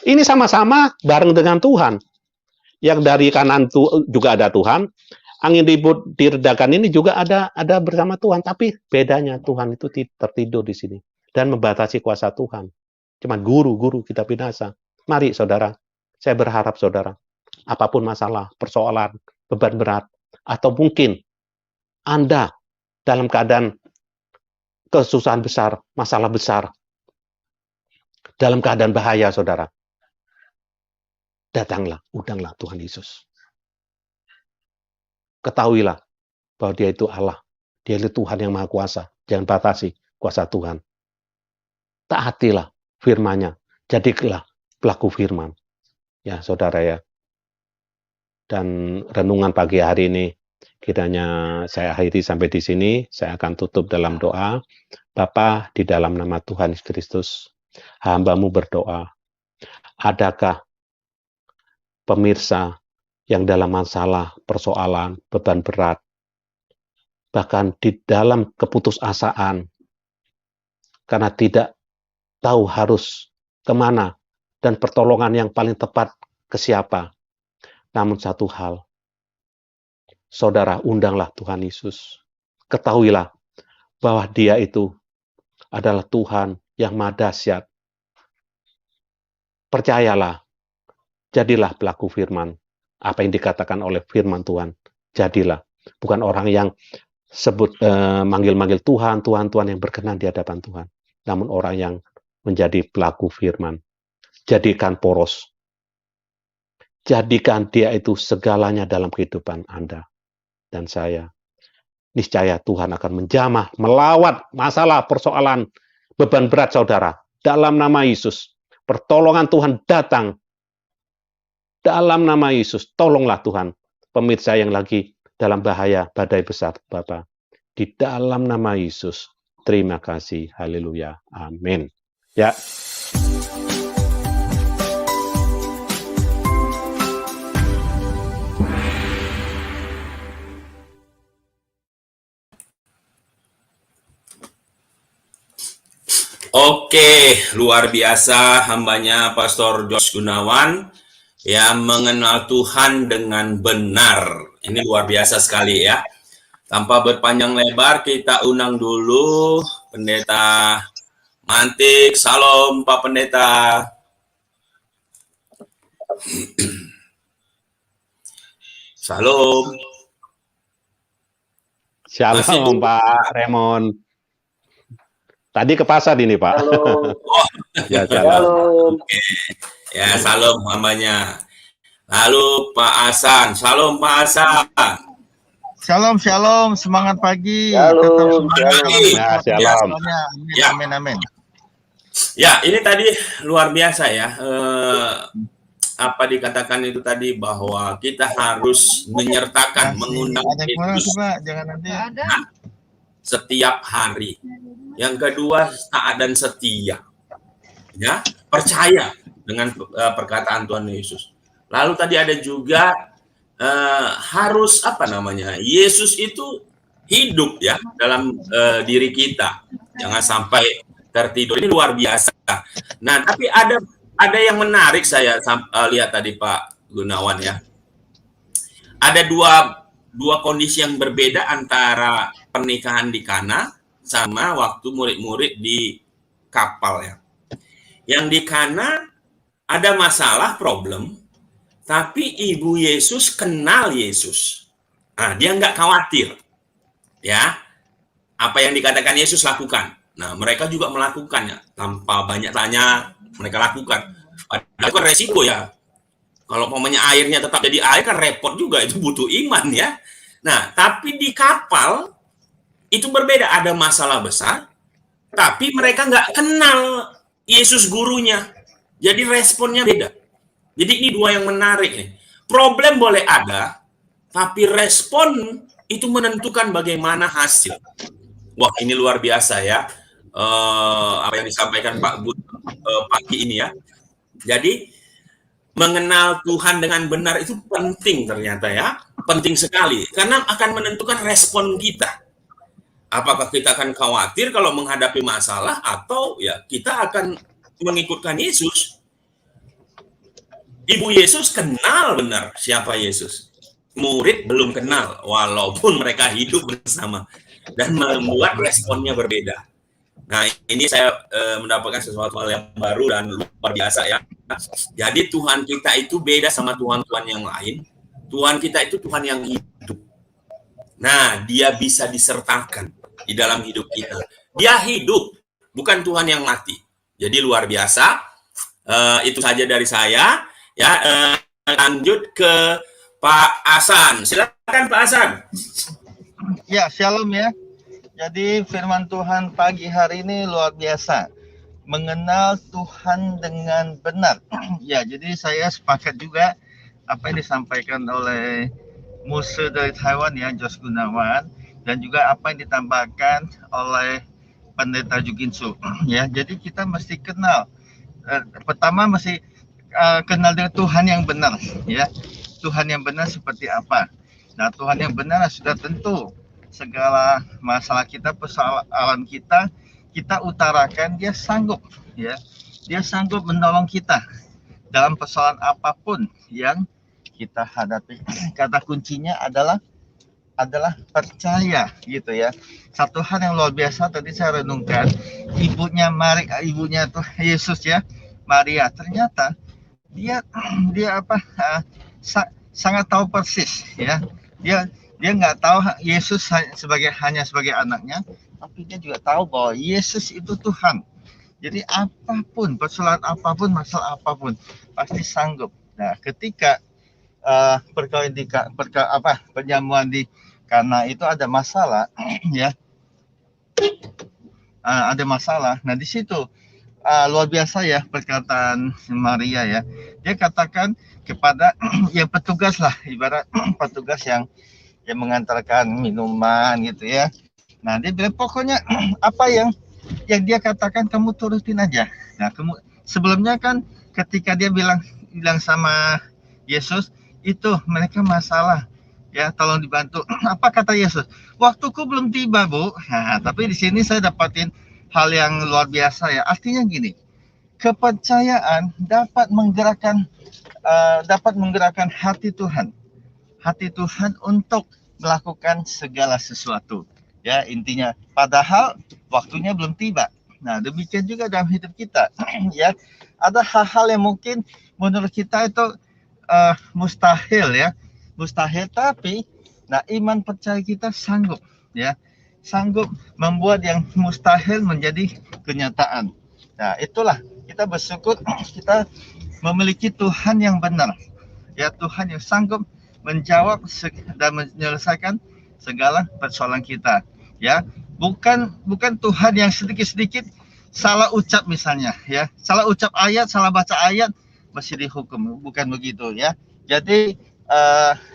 [SPEAKER 2] Ini sama-sama bareng dengan Tuhan. Yang dari kanan juga ada Tuhan, angin ribut diredakan ini juga ada bersama Tuhan. Tapi bedanya Tuhan itu tertidur di sini dan membatasi kuasa Tuhan. Cuman guru kita binasa. Mari saudara, saya berharap saudara, apapun masalah, persoalan, beban berat, atau mungkin Anda dalam keadaan kesusahan besar, masalah besar, dalam keadaan bahaya saudara, datanglah, undanglah Tuhan Yesus. Ketahuilah bahwa dia itu Allah. Dia itu Tuhan yang Maha Kuasa. Jangan batasi kuasa Tuhan. Taatilah firman-Nya. Jadilah pelaku firman. Ya, saudara ya. Dan renungan pagi hari ini, kiranya saya akhiri sampai di sini. Saya akan tutup dalam doa. Bapa, di dalam nama Tuhan Yesus Kristus, hamba-Mu berdoa. Adakah pemirsa yang dalam masalah, persoalan, beban berat, bahkan di dalam keputusasaan, karena tidak tahu harus kemana, dan pertolongan yang paling tepat ke siapa. Namun satu hal, saudara, undanglah Tuhan Yesus. Ketahuilah bahwa dia itu adalah Tuhan yang Maha Dahsyat. Percayalah, jadilah pelaku firman. Apa yang dikatakan oleh firman Tuhan, jadilah. Bukan orang yang sebut manggil-manggil Tuhan yang berkenan di hadapan Tuhan. Namun orang yang menjadi pelaku firman. Jadikan poros. Jadikan dia itu segalanya dalam kehidupan Anda dan saya. Niscaya Tuhan akan menjamah, melawat masalah, persoalan, beban berat saudara. Dalam nama Yesus, pertolongan Tuhan datang. Dalam nama Yesus, tolonglah Tuhan, pemirsa yang lagi dalam bahaya badai besar, Bapa. Di dalam nama Yesus, terima kasih. Haleluya. Amin. Ya.
[SPEAKER 3] Oke, luar biasa hambanya Pastor Josh Gunawan yang mengenal Tuhan dengan benar. Ini luar biasa sekali ya. Tanpa berpanjang lebar, kita undang dulu Pendeta Mantik. Salam Pak Pendeta. Salam.
[SPEAKER 2] Shalom Pak Raymond. Tadi ke pasar ini Pak.
[SPEAKER 3] Halo. Oh.
[SPEAKER 2] Ya, shalom.
[SPEAKER 3] Oke. Ya, salam hambanya. Lalu Pak Hasan. Salam Pak Hasan.
[SPEAKER 1] Shalom, semangat pagi.
[SPEAKER 3] Shalom, pagi.
[SPEAKER 2] Ya, shalom.
[SPEAKER 3] Ya.
[SPEAKER 1] Amin.
[SPEAKER 3] Ya, ini tadi luar biasa ya. Apa dikatakan itu tadi bahwa kita harus menyertakan, mengundang Yesus.
[SPEAKER 1] Jangan nanti.
[SPEAKER 3] Setiap hari. Yang kedua, taat dan setia. Ya, percaya dengan perkataan Tuhan Yesus. Lalu tadi ada juga harus Yesus itu hidup ya dalam diri kita. Jangan sampai tertidur. Ini luar biasa. Nah, tapi ada yang menarik saya lihat tadi Pak Gunawan ya. Ada dua kondisi yang berbeda antara pernikahan di Kana sama waktu murid-murid di kapal ya. Yang di Kana ada masalah, problem, tapi ibu Yesus kenal Yesus. Nah, dia nggak khawatir. Ya, apa yang dikatakan Yesus lakukan. Nah, mereka juga melakukannya. Tanpa banyak tanya, mereka lakukan. Padahal itu kan resiko ya. Kalau umpamanya airnya tetap jadi air kan repot juga. Itu butuh iman ya. Nah, tapi di kapal itu berbeda. Ada masalah besar, tapi mereka nggak kenal Yesus gurunya. Jadi responnya beda. Jadi ini dua yang menarik nih. Problem boleh ada, tapi respon itu menentukan bagaimana hasil. Wah, ini luar biasa ya. Apa yang disampaikan Pak Bud pagi ini ya. Jadi mengenal Tuhan dengan benar itu penting ternyata ya. Penting sekali. Karena akan menentukan respon kita. Apakah kita akan khawatir kalau menghadapi masalah atau ya kita akan mengikutkan Yesus. Ibu Yesus kenal benar siapa Yesus. Murid belum kenal walaupun mereka hidup bersama dan membuat responnya berbeda. Nah, ini saya mendapatkan sesuatu hal yang baru dan luar biasa ya. Jadi Tuhan kita itu beda sama Tuhan-Tuhan yang lain. Tuhan kita itu Tuhan yang hidup. Nah, dia bisa disertakan di dalam hidup kita. Dia hidup, bukan Tuhan yang mati. Jadi luar biasa. Itu saja dari saya. Ya, lanjut ke Pak Hasan. Silakan Pak Hasan.
[SPEAKER 1] Ya, shalom ya. Jadi firman Tuhan pagi hari ini luar biasa. Mengenal Tuhan dengan benar. Ya, jadi saya sepakat juga apa yang disampaikan oleh musuh dari Taiwan ya, Josh Gunawan, dan juga apa yang ditambahkan oleh Pendeta Juginsu. Ya, jadi kita mesti kenal. Pertama mesti kenal dengan Tuhan yang benar, ya. Tuhan yang benar seperti apa? Nah, Tuhan yang benar sudah tentu segala masalah kita, persoalan kita utarakan, dia sanggup, ya. Dia sanggup menolong kita dalam persoalan apapun yang kita hadapi. Kata kuncinya adalah percaya, gitu ya. Satu hal yang luar biasa tadi saya renungkan, ibunya tuh Yesus ya, Maria, ternyata dia sangat tahu persis ya. Dia nggak tahu Yesus hanya sebagai anaknya, tapi dia juga tahu bahwa Yesus itu Tuhan. Jadi apapun, persoalan apapun, masalah apapun, pasti sanggup. Nah, ketika perjamuan di Kana itu ada masalah, ya, ada masalah. Nah, di situ luar biasa ya perkataan Maria ya. Dia katakan kepada yang petugas lah, ibarat petugas yang mengantarkan minuman gitu ya. Nah, dia bilang pokoknya apa yang dia katakan kamu turutin aja. Nah, sebelumnya kan ketika dia bilang sama Yesus, itu mereka masalah ya, tolong dibantu. Apa kata Yesus? Waktuku belum tiba, Bu. Nah, tapi di sini saya dapatin hal yang luar biasa ya. Artinya gini, kepercayaan dapat menggerakkan hati Tuhan untuk melakukan segala sesuatu. Ya, intinya padahal waktunya belum tiba. Nah, demikian juga dalam hidup kita. Ya, ada hal-hal yang mungkin menurut kita itu mustahil ya. Mustahil, tapi nah iman percaya kita sanggup ya. Sanggup membuat yang mustahil menjadi kenyataan. Nah, itulah kita bersyukur kita memiliki Tuhan yang benar. Ya, Tuhan yang sanggup menjawab dan menyelesaikan segala persoalan kita. Ya, bukan Tuhan yang sedikit-sedikit salah ucap misalnya, ya. Salah ucap ayat, salah baca ayat masih dihukum, bukan begitu ya. Jadi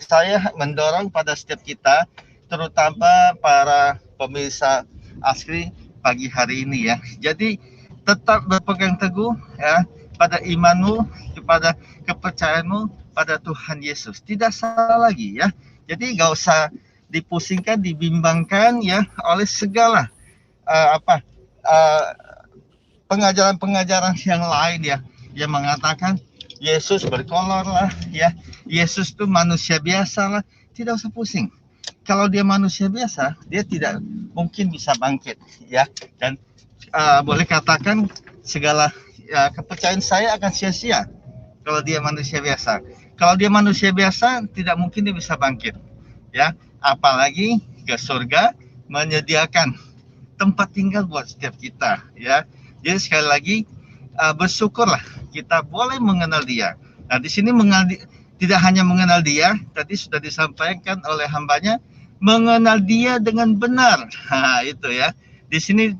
[SPEAKER 1] saya mendorong pada setiap kita, terutama para pemirsa Askri pagi hari ini ya. Jadi tetap berpegang teguh ya pada imanmu, kepada kepercayaanmu pada Tuhan Yesus. Tidak salah lagi ya. Jadi nggak usah dipusingkan, dibimbangkan ya oleh segala pengajaran-pengajaran yang lain ya, yang mengatakan Yesus berkolor lah ya, Yesus itu manusia biasa lah. Tidak usah pusing. Kalau dia manusia biasa, dia tidak mungkin bisa bangkit ya. Dan boleh katakan segala kepercayaan saya akan sia-sia kalau dia manusia biasa. Kalau dia manusia biasa, tidak mungkin dia bisa bangkit ya. Apalagi ke surga menyediakan tempat tinggal buat setiap kita ya. Jadi sekali lagi bersyukurlah kita boleh mengenal dia. Nah di sini tidak hanya mengenal dia, tadi sudah disampaikan oleh hambanya, mengenal dia dengan benar. Nah itu ya. Di sini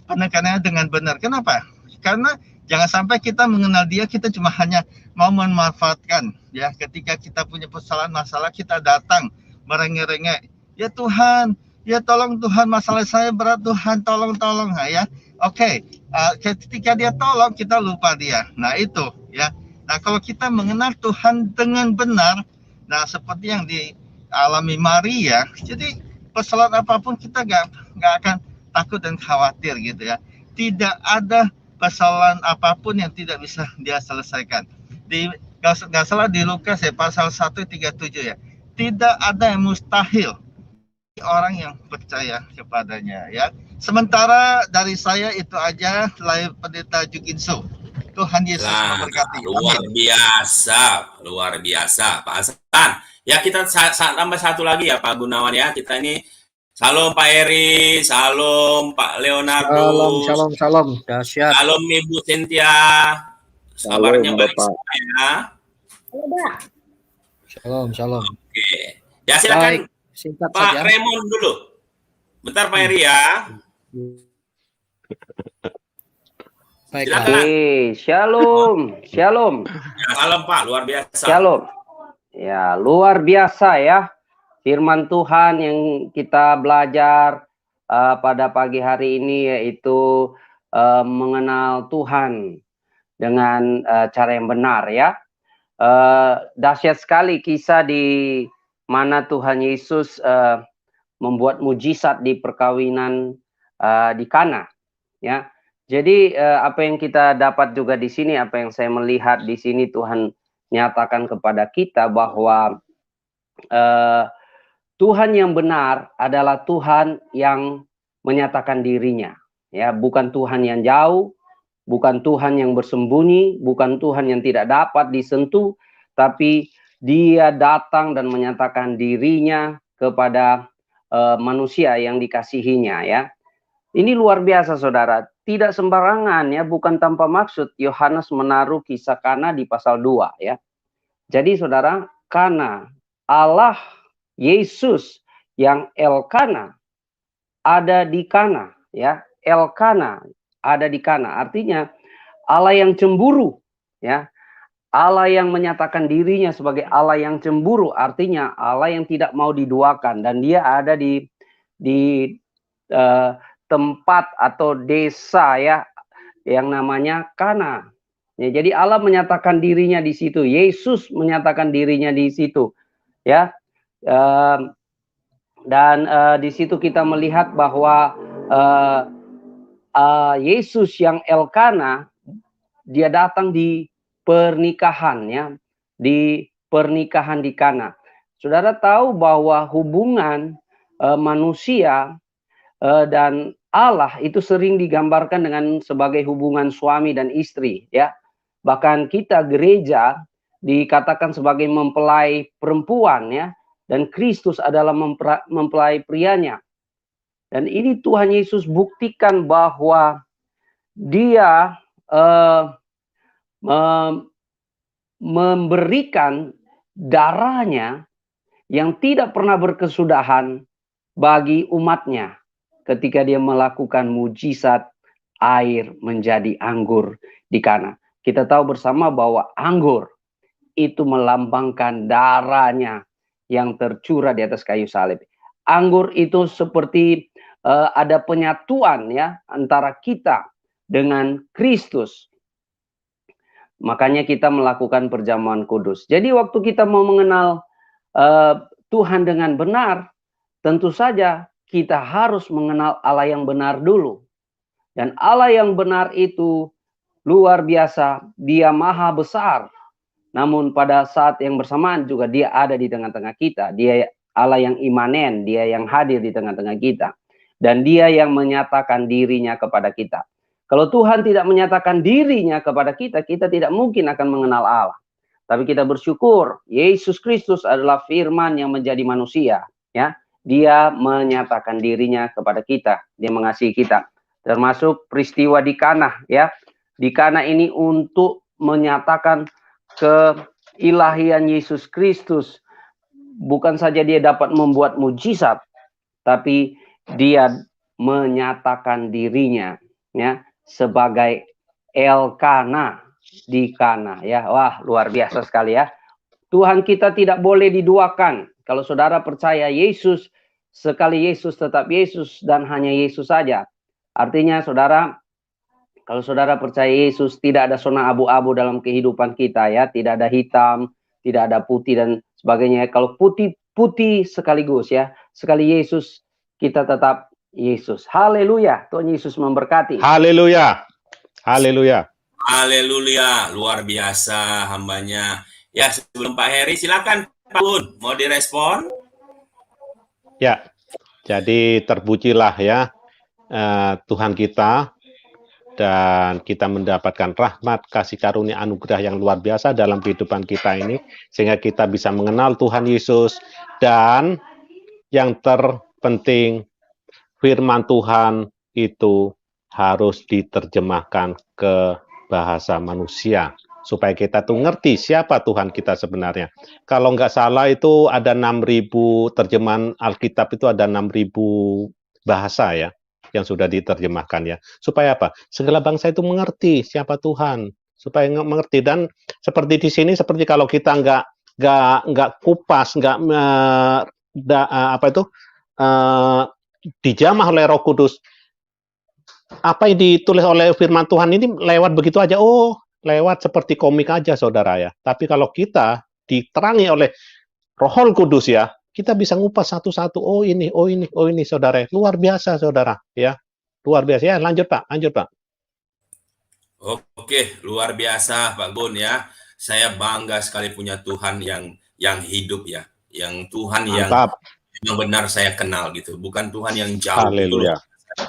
[SPEAKER 1] penekanannya dengan benar. Kenapa? Karena jangan sampai kita mengenal dia, kita cuma hanya mau memanfaatkan ya. Ketika kita punya persoalan masalah, kita datang merengek-rengek, ya Tuhan, ya tolong Tuhan, masalah saya berat Tuhan, tolong nah, ya. Oke, ketika dia tolong, kita lupa dia. Nah itu ya. Nah kalau kita mengenal Tuhan dengan benar, nah seperti yang dialami Maria, jadi persoalan apapun kita nggak akan takut dan khawatir gitu ya. Tidak ada persoalan apapun yang tidak bisa dia selesaikan. Nggak salah di Lukas ya, pasal 1:37 ya. Tidak ada yang mustahil orang yang percaya kepadanya ya. Sementara dari saya itu aja, Lain Pendeta Juginso. Tuhan Yesus memberkati.
[SPEAKER 3] Luar biasa Pak Hasan. Ya kita tambah satu lagi ya Pak Gunawan ya. Kita ini salam Pak Eri, salam Pak Leonardo.
[SPEAKER 4] Shalom. Dahsyat.
[SPEAKER 3] Salam Ibu Cynthia. Kabarnya baik ya.
[SPEAKER 4] Shalom.
[SPEAKER 3] Oke. Ya silakan
[SPEAKER 4] singkat
[SPEAKER 3] Pak
[SPEAKER 4] saja.
[SPEAKER 3] Raymond dulu. Bentar Pak Eri ya.
[SPEAKER 4] Baiklah.
[SPEAKER 5] Shalom.
[SPEAKER 3] Ya, salam Pak, luar biasa.
[SPEAKER 5] Shalom. Ya, luar biasa ya. Firman Tuhan yang kita belajar pada pagi hari ini yaitu mengenal Tuhan dengan cara yang benar ya. Dahsyat sekali kisah di mana Tuhan Yesus membuat mujizat di perkawinan di Kana ya. Jadi apa yang kita dapat juga di sini, apa yang saya melihat di sini, Tuhan nyatakan kepada kita bahwa Tuhan yang benar adalah Tuhan yang menyatakan dirinya, ya, bukan Tuhan yang jauh, bukan Tuhan yang bersembunyi, bukan Tuhan yang tidak dapat disentuh, tapi Dia datang dan menyatakan dirinya kepada manusia yang dikasihinya, ya. Ini luar biasa, saudara. Tidak sembarangan, ya, bukan tanpa maksud Yohanes menaruh kisah Kana di pasal 2, ya. Jadi, saudara, Kana, Allah Yesus yang Elkana ada di Kana, ya. Elkana ada di Kana, artinya Allah yang cemburu, ya. Allah yang menyatakan dirinya sebagai Allah yang cemburu, artinya Allah yang tidak mau diduakan, dan Dia ada di tempat atau desa, ya, yang namanya Kana. Ya, jadi Allah menyatakan dirinya di situ, Yesus menyatakan dirinya di situ, ya. Dan di situ kita melihat bahwa Yesus yang Elkana, Dia datang di pernikahan, ya, di pernikahan di Kana. Saudara tahu bahwa hubungan manusia dan Allah itu sering digambarkan dengan sebagai hubungan suami dan istri, ya. Bahkan kita gereja dikatakan sebagai mempelai perempuan, ya, dan Kristus adalah mempelai prianya. Dan ini Tuhan Yesus buktikan bahwa Dia memberikan darahnya yang tidak pernah berkesudahan bagi umatnya ketika Dia melakukan mujizat air menjadi anggur di Kana. Kita tahu bersama bahwa anggur itu melambangkan darahnya yang tercurah di atas kayu salib. Anggur itu seperti ada penyatuan, ya, antara kita dengan Kristus. Makanya kita melakukan perjamuan kudus. Jadi waktu kita mau mengenal Tuhan dengan benar, tentu saja kita harus mengenal Allah yang benar dulu. Dan Allah yang benar itu luar biasa, Dia maha besar. Namun pada saat yang bersamaan juga Dia ada di tengah-tengah kita. Dia Allah yang imanen, Dia yang hadir di tengah-tengah kita. Dan Dia yang menyatakan dirinya kepada kita. Kalau Tuhan tidak menyatakan dirinya kepada kita, kita tidak mungkin akan mengenal Allah. Tapi kita bersyukur, Yesus Kristus adalah firman yang menjadi manusia. Ya, Dia menyatakan dirinya kepada kita. Dia mengasihi kita. Termasuk peristiwa di Kana, ya. Di Kana ini untuk menyatakan keilahian Yesus Kristus. Bukan saja Dia dapat membuat mujizat, tapi Dia menyatakan dirinya, ya, sebagai Elkana di Kana, ya. Wah, luar biasa sekali, ya. Tuhan kita tidak boleh diduakan. Kalau saudara percaya Yesus, sekali Yesus tetap Yesus dan hanya Yesus saja. Artinya saudara, kalau saudara percaya Yesus, tidak ada zona abu-abu dalam kehidupan kita, ya. Tidak ada hitam, tidak ada putih dan sebagainya. Kalau putih sekaligus, ya. Sekali Yesus, kita tetap Yesus. Haleluya. Tuhan Yesus memberkati.
[SPEAKER 2] Haleluya. Haleluya.
[SPEAKER 3] Haleluya, luar biasa hambanya. Ya, sebelum Pak Heri, silakan Pak Bun, mau direspon?
[SPEAKER 2] Ya, jadi terpujilah ya Tuhan kita, dan kita mendapatkan rahmat, kasih karunia, anugerah yang luar biasa dalam kehidupan kita ini, sehingga kita bisa mengenal Tuhan Yesus, dan yang terpenting, firman Tuhan itu harus diterjemahkan ke bahasa manusia, supaya kita tuh ngerti siapa Tuhan kita sebenarnya. Kalau nggak salah itu ada 6.000 terjemahan Alkitab, itu ada 6.000 bahasa ya, yang sudah diterjemahkan ya. Supaya apa? Segala bangsa itu mengerti siapa Tuhan, supaya mengerti. Dan seperti di sini, seperti kalau kita nggak kupas, nggak dijamah oleh Roh Kudus, apa yang ditulis oleh firman Tuhan ini lewat begitu aja. Oh, lewat seperti komik aja, saudara ya. Tapi kalau kita diterangi oleh Roh Kudus ya, kita bisa ngupas satu-satu. Oh ini, saudara. Luar biasa, saudara. Ya, luar biasa. Ya, lanjut Pak.
[SPEAKER 3] Oke, luar biasa Pak Bun ya. Saya bangga sekali punya Tuhan yang hidup ya, yang Tuhan
[SPEAKER 2] Mantap.
[SPEAKER 3] yang benar saya kenal gitu, bukan Tuhan yang jauh.
[SPEAKER 2] Haleluya.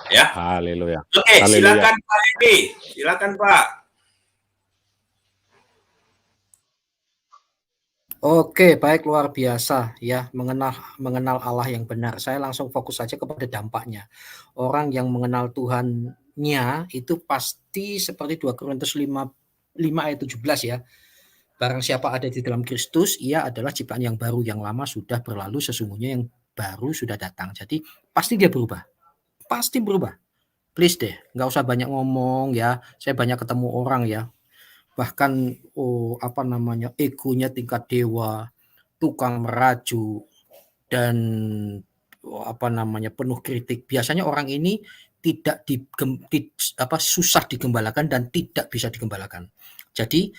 [SPEAKER 3] Ya.
[SPEAKER 2] Haleluya.
[SPEAKER 3] Oke, silakan Pak Heri. Silakan Pak.
[SPEAKER 4] Oke, baik, luar biasa ya, mengenal Allah yang benar. Saya langsung fokus saja kepada dampaknya. Orang yang mengenal Tuhannya itu pasti seperti 2 Korintus 5 ayat 17 ya. Barang siapa ada di dalam Kristus, ia adalah ciptaan yang baru, yang lama sudah berlalu, sesungguhnya yang baru sudah datang. Jadi pasti dia berubah. Pasti berubah. Please deh, nggak usah banyak ngomong ya. Saya banyak ketemu orang ya. Bahkan egonya tingkat dewa, tukang merajuk, dan penuh kritik. Biasanya orang ini tidak susah digembalakan dan tidak bisa digembalakan. Jadi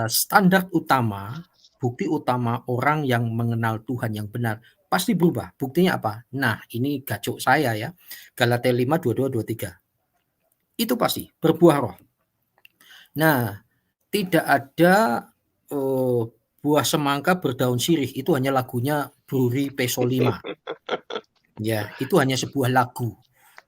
[SPEAKER 4] standar utama, bukti utama orang yang mengenal Tuhan yang benar pasti berubah. Buktinya apa? Nah, ini gacok saya ya. Galatia 5, 22, 23. Itu pasti berbuah roh. Nah, tidak ada buah semangka berdaun sirih, itu hanya lagunya Bruri Peso 5. Ya, itu hanya sebuah lagu.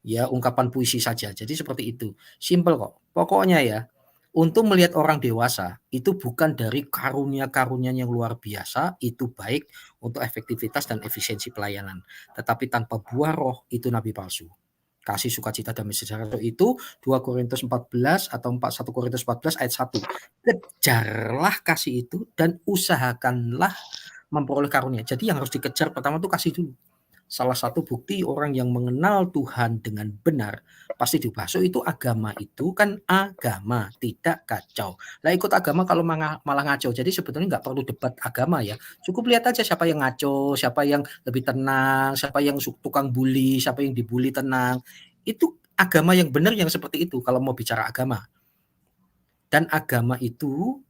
[SPEAKER 4] Ya, ungkapan puisi saja. Jadi seperti itu. Simple kok. Pokoknya ya, untuk melihat orang dewasa itu bukan dari karunia-karunia yang luar biasa, itu baik untuk efektivitas dan efisiensi pelayanan. Tetapi tanpa buah roh itu nabi palsu. Kasih, sukacita, damai sejahtera itu 2 Korintus 14 atau 1 Korintus 14 ayat 1. Kejarlah kasih itu dan usahakanlah memperoleh karunia. Jadi yang harus dikejar pertama itu kasih dulu. Salah satu bukti orang yang mengenal Tuhan dengan benar pasti diubah. So itu agama itu kan agama, tidak kacau. Lah ikut agama kalau malah ngaco. Jadi sebetulnya nggak perlu debat agama ya. Cukup lihat aja siapa yang ngaco, siapa yang lebih tenang, siapa yang tukang bully, siapa yang dibully tenang. Itu agama yang benar yang seperti itu kalau mau bicara agama. Dan agama itu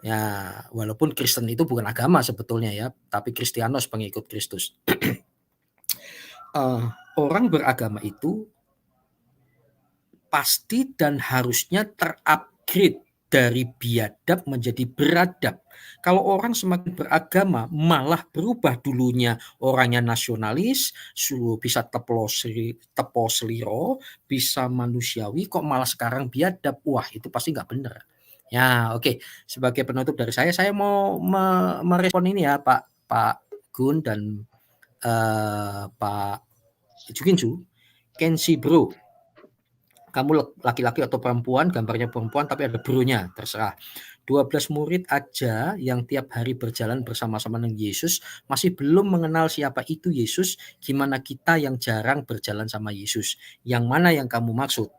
[SPEAKER 4] ya walaupun Kristen itu bukan agama sebetulnya ya, tapi Kristianos, pengikut Kristus. orang beragama itu pasti dan harusnya terupgrade dari biadab menjadi beradab. Kalau orang semakin beragama malah berubah, dulunya orangnya nasionalis, bisa tepo seliro, bisa manusiawi, kok malah sekarang biadab. Wah, itu pasti nggak benar. Ya, oke. Sebagai penutup dari saya mau merespon ini ya, Pak Gun dan Pak Jukinsu. Kenshi bro, kamu laki-laki atau perempuan, gambarnya perempuan tapi ada bro-nya, terserah. 12 murid aja yang tiap hari berjalan bersama-sama dengan Yesus masih belum mengenal siapa itu Yesus, gimana kita yang jarang berjalan sama Yesus? Yang mana yang kamu maksud?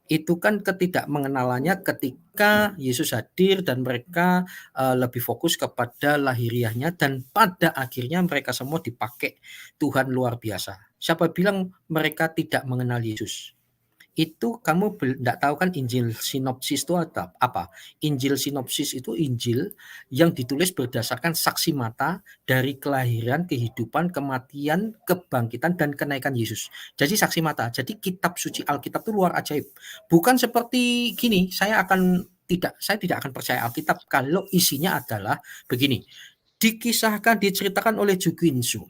[SPEAKER 4] Itu kan ketidakmengenalannya ketika Yesus hadir dan mereka lebih fokus kepada lahiriahnya, dan pada akhirnya mereka semua dipakai Tuhan luar biasa. Siapa bilang mereka tidak mengenal Yesus? Itu kamu enggak tahu kan Injil sinopsis itu apa? Injil sinopsis itu Injil yang ditulis berdasarkan saksi mata dari kelahiran, kehidupan, kematian, kebangkitan, dan kenaikan Yesus. Jadi saksi mata. Jadi kitab suci Alkitab itu luar ajaib. Bukan seperti gini, saya tidak akan percaya Alkitab kalau isinya adalah begini. Diceritakan oleh Jukinsu,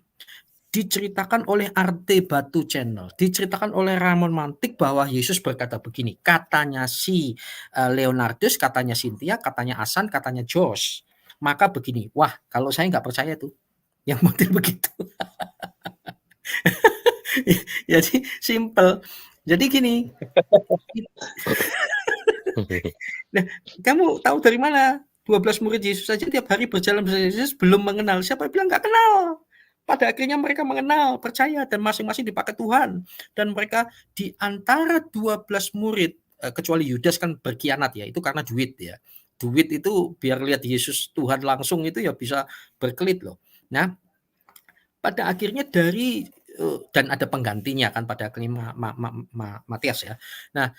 [SPEAKER 4] diceritakan oleh Arte Batu Channel, diceritakan oleh Ramon Mantik bahwa Yesus berkata begini, katanya si Leonardus, katanya Cynthia, katanya Asan, katanya Josh. Maka begini, wah kalau saya nggak percaya tuh, yang model begitu. Jadi simple. Jadi gini, nah, kamu tahu dari mana? 12 murid Yesus saja tiap hari berjalan bersama Yesus belum mengenal. Siapa bilang nggak kenal? Pada akhirnya mereka mengenal, percaya, dan masing-masing dipakai Tuhan. Dan mereka di antara 12 murid, kecuali Yudas kan berkhianat ya, itu karena duit ya. Duit itu biar lihat Yesus Tuhan langsung itu ya bisa berkelit loh. Nah, pada akhirnya dan ada penggantinya kan pada akhirnya Matias ya. Nah,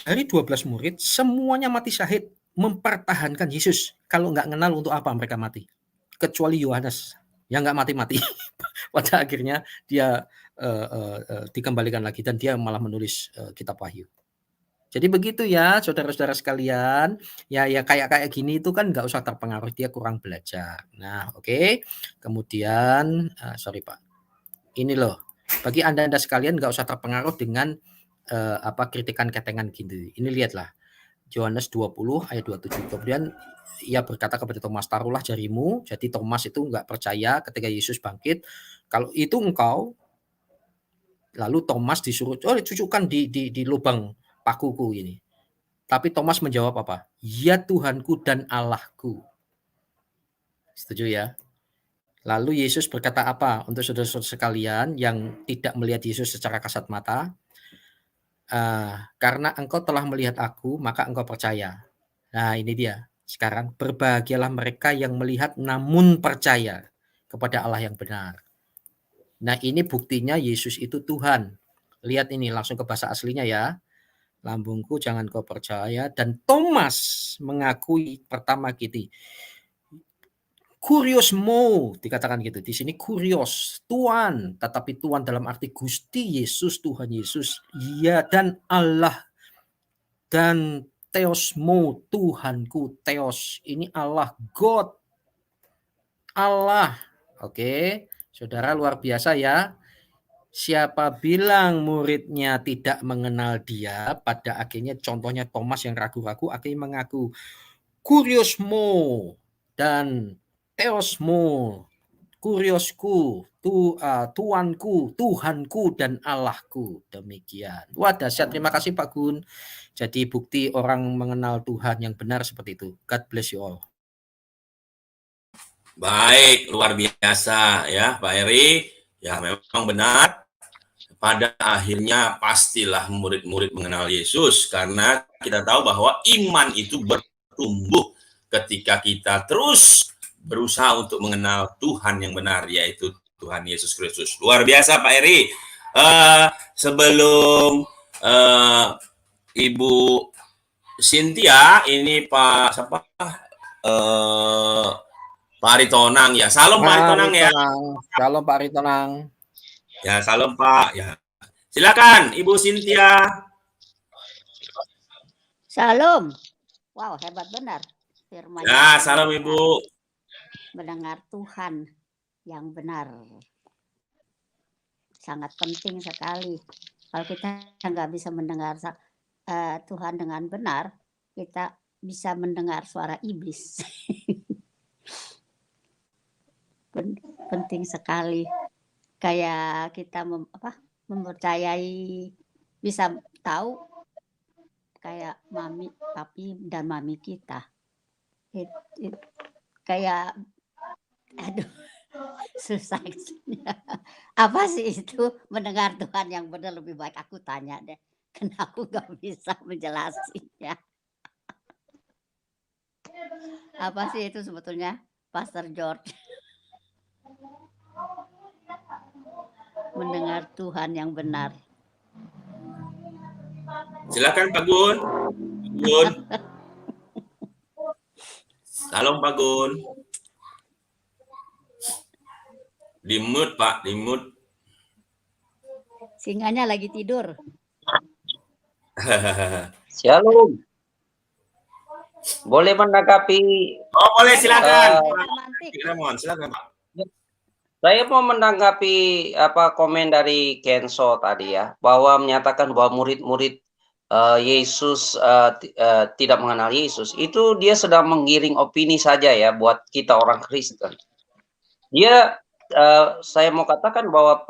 [SPEAKER 4] dari 12 murid semuanya mati syahid mempertahankan Yesus. Kalau nggak kenal untuk apa mereka mati? Kecuali Yohanes yang nggak mati-mati. Pada akhirnya dia dikembalikan lagi dan dia malah menulis kitab Wahyu. Jadi begitu ya, saudara-saudara sekalian. Ya kayak gini itu kan nggak usah terpengaruh, dia kurang belajar. Nah, oke. Kemudian, sorry Pak. Ini loh, bagi Anda sekalian nggak usah terpengaruh dengan kritikan ketengan gitu. Ini lihatlah. Yohanes 20 ayat 27. Kemudian ia berkata kepada Thomas, taruhlah jarimu. Jadi Thomas itu enggak percaya ketika Yesus bangkit. Kalau itu engkau, lalu Thomas disuruh, cucukkan di lubang pakuku ini. Tapi Thomas menjawab apa? Ya Tuhanku dan Allahku. Setuju ya? Lalu Yesus berkata apa untuk saudara-saudara sekalian yang tidak melihat Yesus secara kasat mata? Karena engkau telah melihat aku, maka engkau percaya. Nah ini dia. Sekarang berbahagialah mereka yang melihat namun percaya kepada Allah yang benar. Nah ini buktinya Yesus itu Tuhan. Lihat ini langsung ke bahasa aslinya ya. Lambungku jangan kau percaya. Dan Thomas mengakui pertama gitu. Kurios mo dikatakan gitu. Di sini kurios, Tuhan, tetapi Tuhan dalam arti Gusti Yesus, Tuhan Yesus, ya, dan Allah, dan Theosmo, Tuhanku, Theos, ini Allah, God, Allah. Oke, saudara luar biasa ya. Siapa bilang muridnya tidak mengenal dia, pada akhirnya contohnya Thomas yang ragu-ragu akhirnya mengaku kuriosmo dan Theosmo, kuriosku, Tuanku, Tuhanku, dan Allahku. Demikian. Wah dahsyat, terima kasih Pak Gun. Jadi bukti orang mengenal Tuhan yang benar seperti itu. God bless you all.
[SPEAKER 3] Baik, luar biasa ya Pak Eri. Ya memang benar. Pada akhirnya pastilah murid-murid mengenal Yesus, karena kita tahu bahwa iman itu bertumbuh ketika kita terus berusaha untuk mengenal Tuhan yang benar, yaitu Tuhan Yesus Kristus. Luar biasa Pak Eri. Sebelum Ibu Cynthia, ini Pak siapa? Pak Aritonang ya. Salam Pak Aritonang ya.
[SPEAKER 4] Salam Pak Aritonang.
[SPEAKER 3] Ya, salam Pak. Ya. Silakan Ibu Cynthia.
[SPEAKER 6] Shalom. Wow, hebat benar. Firman
[SPEAKER 3] Ya, salam Ibu.
[SPEAKER 6] Mendengar Tuhan yang benar. Sangat penting sekali. Kalau kita nggak bisa mendengar Tuhan dengan benar, kita bisa mendengar suara iblis. Penting sekali. Kayak kita mempercayai, bisa tahu kayak mami, papi dan mami kita. Kayak aduh, susah. Apa sih itu mendengar Tuhan yang benar? Lebih baik aku tanya deh, karena aku nggak bisa menjelaskannya. Apa sih itu sebetulnya, Pastor George? Mendengar Tuhan yang benar.
[SPEAKER 3] Silakan Pak Gun. Gun. Salam Pak Gun. Di mute Pak, di mute.
[SPEAKER 6] Singanya lagi tidur.
[SPEAKER 5] Shalom. Boleh menanggapi?
[SPEAKER 3] Oh, boleh, silakan.
[SPEAKER 5] Silakan Pak. Saya mau menanggapi komen dari Kenzo tadi ya, bahwa menyatakan bahwa murid-murid Yesus tidak mengenal Yesus. Itu dia sedang menggiring opini saja ya buat kita orang Kristen. Dia saya mau katakan bahwa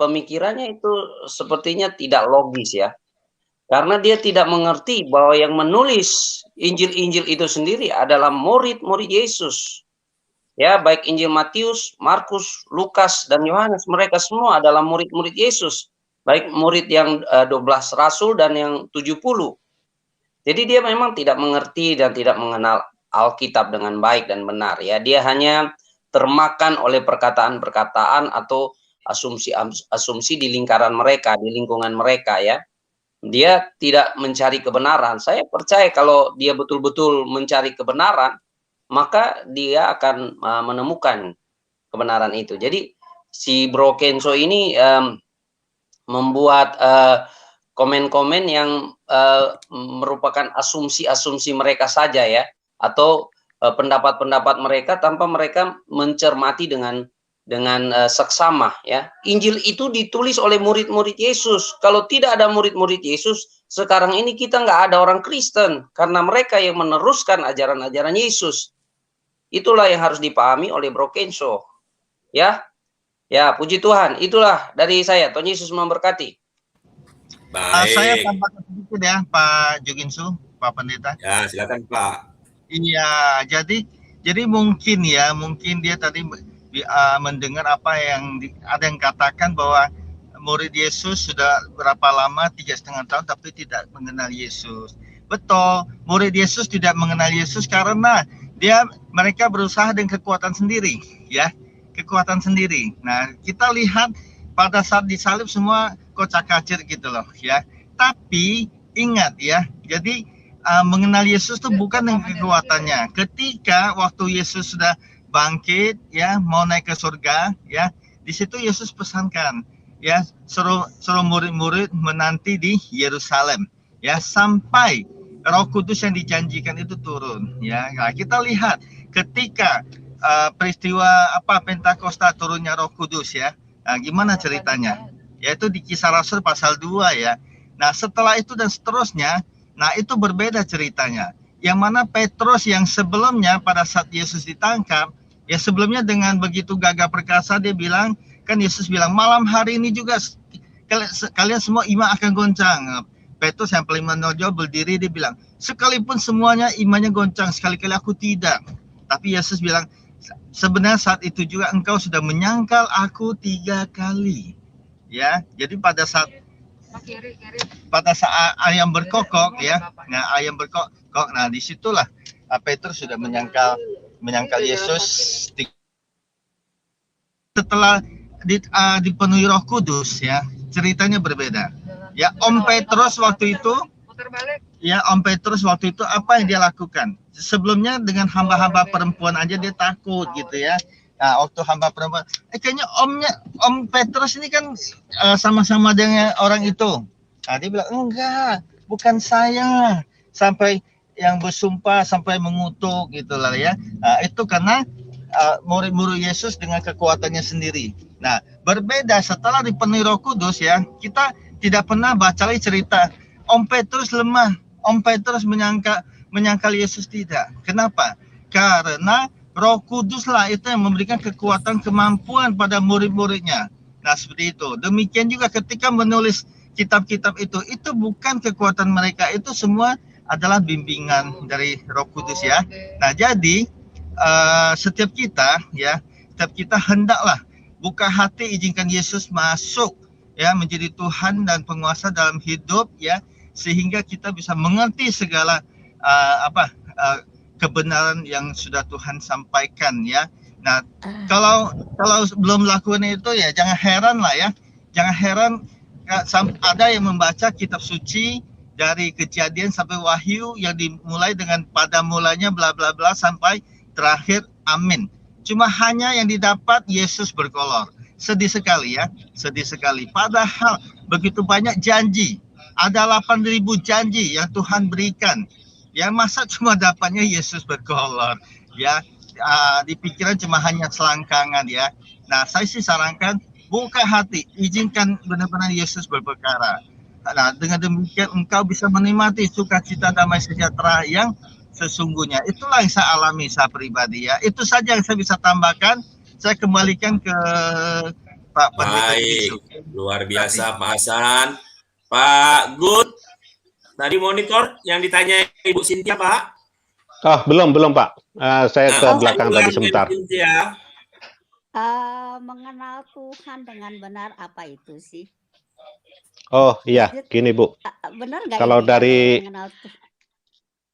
[SPEAKER 5] pemikirannya itu sepertinya tidak logis ya. Karena dia tidak mengerti bahwa yang menulis Injil-Injil itu sendiri adalah murid-murid Yesus. Ya, baik Injil Matius, Markus, Lukas, dan Yohanes, mereka semua adalah murid-murid Yesus. Baik murid yang 12 rasul dan yang 70. Jadi dia memang tidak mengerti dan tidak mengenal Alkitab dengan baik dan benar ya. Dia hanya termakan oleh perkataan-perkataan atau asumsi-asumsi di lingkaran mereka, di lingkungan mereka ya. Dia tidak mencari kebenaran. Saya percaya kalau dia betul-betul mencari kebenaran, maka dia akan menemukan kebenaran itu. Jadi si Bro Kenzo ini membuat komen-komen yang merupakan asumsi-asumsi mereka saja ya, atau pendapat-pendapat mereka tanpa mereka mencermati dengan seksama ya. Injil itu ditulis oleh murid-murid Yesus. Kalau tidak ada murid-murid Yesus, sekarang ini kita nggak ada orang Kristen karena mereka yang meneruskan ajaran-ajaran Yesus. Itulah yang harus dipahami oleh Bro Kenzo. Ya. Ya, puji Tuhan. Itulah dari saya. Tuhan Yesus memberkati.
[SPEAKER 3] Baik.
[SPEAKER 1] Saya tambahkan sedikit ya, Pak Joginsu, Pak Pendeta.
[SPEAKER 3] Ya, silakan Pak.
[SPEAKER 1] Iya, jadi mungkin dia tadi mendengar apa yang ada yang katakan bahwa murid Yesus sudah berapa lama, 3,5 tahun, tapi tidak mengenal Yesus. Betul, murid Yesus tidak mengenal Yesus karena mereka berusaha dengan kekuatan sendiri, ya, kekuatan sendiri. Nah, kita lihat pada saat disalib semua kocak-kacir gitu loh, ya. Tapi ingat ya, jadi mengenal Yesus itu bukan dengan kekuatannya. Ketika waktu Yesus sudah bangkit, ya, mau naik ke surga, ya, di situ Yesus pesankan, ya, suruh murid-murid menanti di Yerusalem, ya, sampai Roh Kudus yang dijanjikan itu turun, ya. Nah, kita lihat ketika peristiwa Pentakosta turunnya Roh Kudus, ya. Nah, gimana ceritanya? Yaitu di Kisah Rasul pasal 2 ya. Nah, setelah itu dan seterusnya, nah itu berbeda ceritanya. Yang mana Petrus yang sebelumnya pada saat Yesus ditangkap, ya sebelumnya dengan begitu gagah perkasa dia bilang, kan Yesus bilang malam hari ini juga kalian semua iman akan goncang. Petrus yang paling menonjol berdiri, dia bilang, sekalipun semuanya imannya goncang, sekali-kali aku tidak. Tapi Yesus bilang, sebenarnya saat itu juga engkau sudah menyangkal aku 3 kali. Ya, jadi pada saat ayam berkokok, ya, nah ayam berkokok, nah disitulah Petrus sudah menyangkal Yesus. Setelah dipenuhi Roh Kudus, ya, ceritanya berbeda. Ya, Om Petrus waktu itu apa yang dia lakukan? Sebelumnya dengan hamba-hamba perempuan aja dia takut gitu ya. Nah, waktu hamba perempuan, kayaknya Om Petrus ini kan sama-sama dengan orang itu. Nah, dia bilang, enggak, bukan saya. Sampai yang bersumpah, sampai mengutuk gitu lah ya. Nah, itu karena murid-murid Yesus dengan kekuatannya sendiri. Nah, berbeda setelah dipenuhi Roh Kudus ya, kita tidak pernah baca lagi cerita Om Petrus lemah, Om Petrus menyangkal Yesus tidak. Kenapa? Karena Roh Kudus lah itu yang memberikan kekuatan, kemampuan pada murid-muridnya. Nah, seperti itu. Demikian juga ketika menulis kitab-kitab itu bukan kekuatan mereka, itu semua adalah bimbingan dari Roh Kudus ya. Nah, jadi setiap kita hendaklah buka hati, izinkan Yesus masuk ya menjadi Tuhan dan penguasa dalam hidup ya, sehingga kita bisa mengerti segala kebenaran yang sudah Tuhan sampaikan ya. Nah, kalau belum melakukan itu ya jangan heran lah ya. Jangan heran ada yang membaca kitab suci dari Kejadian sampai Wahyu yang dimulai dengan pada mulanya bla bla bla sampai terakhir amin. Cuma hanya yang didapat Yesus berkolor. Sedih sekali ya, sedih sekali. Padahal begitu banyak janji. Ada 8.000 janji yang Tuhan berikan. Ya, masa cuma dapatnya Yesus berkolor ya, di pikiran cuma hanya selangkangan ya. Nah, saya sih sarankan buka hati, izinkan benar-benar Yesus berperkara. Nah, dengan demikian engkau bisa menikmati sukacita damai sejahtera yang sesungguhnya. Itulah yang saya alami, saya pribadi ya. Itu saja yang saya bisa tambahkan. Saya kembalikan ke Pak Pendeta.
[SPEAKER 3] Baik, luar biasa Pak Hasan. Pak Gun, tadi monitor yang ditanya Ibu Cynthia, Pak?
[SPEAKER 2] Oh, belum Pak. Saya ke belakang tadi sebentar.
[SPEAKER 6] Mengenal Tuhan dengan benar apa itu sih?
[SPEAKER 2] Oh iya, gini Bu.
[SPEAKER 6] Benar nggak?
[SPEAKER 2] Kalau
[SPEAKER 6] ini,
[SPEAKER 2] dari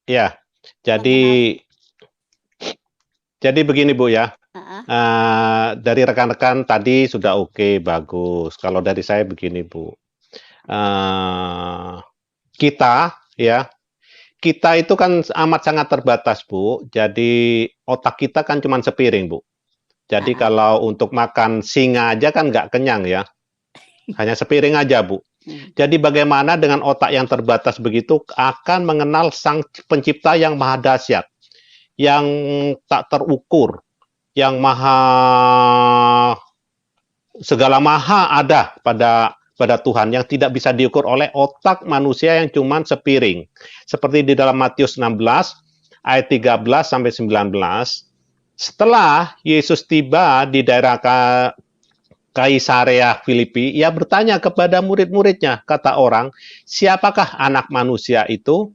[SPEAKER 2] ya, jadi begini Bu ya. Dari rekan-rekan tadi sudah oke, bagus. Kalau dari saya begini Bu. Kita itu kan amat sangat terbatas Bu. Jadi otak kita kan cuma sepiring Bu. Jadi kalau untuk makan singa aja kan nggak kenyang ya. Hanya sepiring aja Bu. Jadi bagaimana dengan otak yang terbatas begitu akan mengenal Sang Pencipta yang maha dahsyat, yang tak terukur, yang segala maha ada pada Tuhan yang tidak bisa diukur oleh otak manusia yang cuma sepiring. Seperti di dalam Matius 16 ayat 13 sampai 19. Setelah Yesus tiba di daerah Kaisarea Filipi, ia bertanya kepada murid-muridnya, kata orang, siapakah anak manusia itu?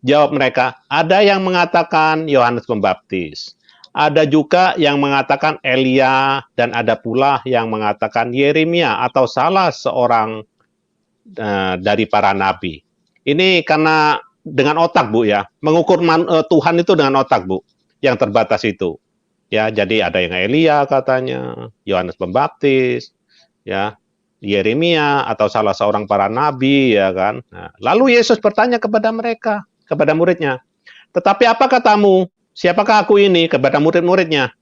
[SPEAKER 2] Jawab mereka, ada yang mengatakan Yohanes Pembaptis. Ada juga yang mengatakan Elia, dan ada pula yang mengatakan Yeremia atau salah seorang dari para nabi. Ini karena dengan otak Bu ya, mengukur Tuhan itu dengan otak Bu, yang terbatas itu. Ya, jadi ada yang Elia katanya, Yohanes Pembaptis, ya, Yeremia atau salah seorang para nabi ya kan. Nah, lalu Yesus bertanya kepada mereka, kepada muridnya, tetapi apa katamu? Siapakah aku ini? Kepada murid-muridnya.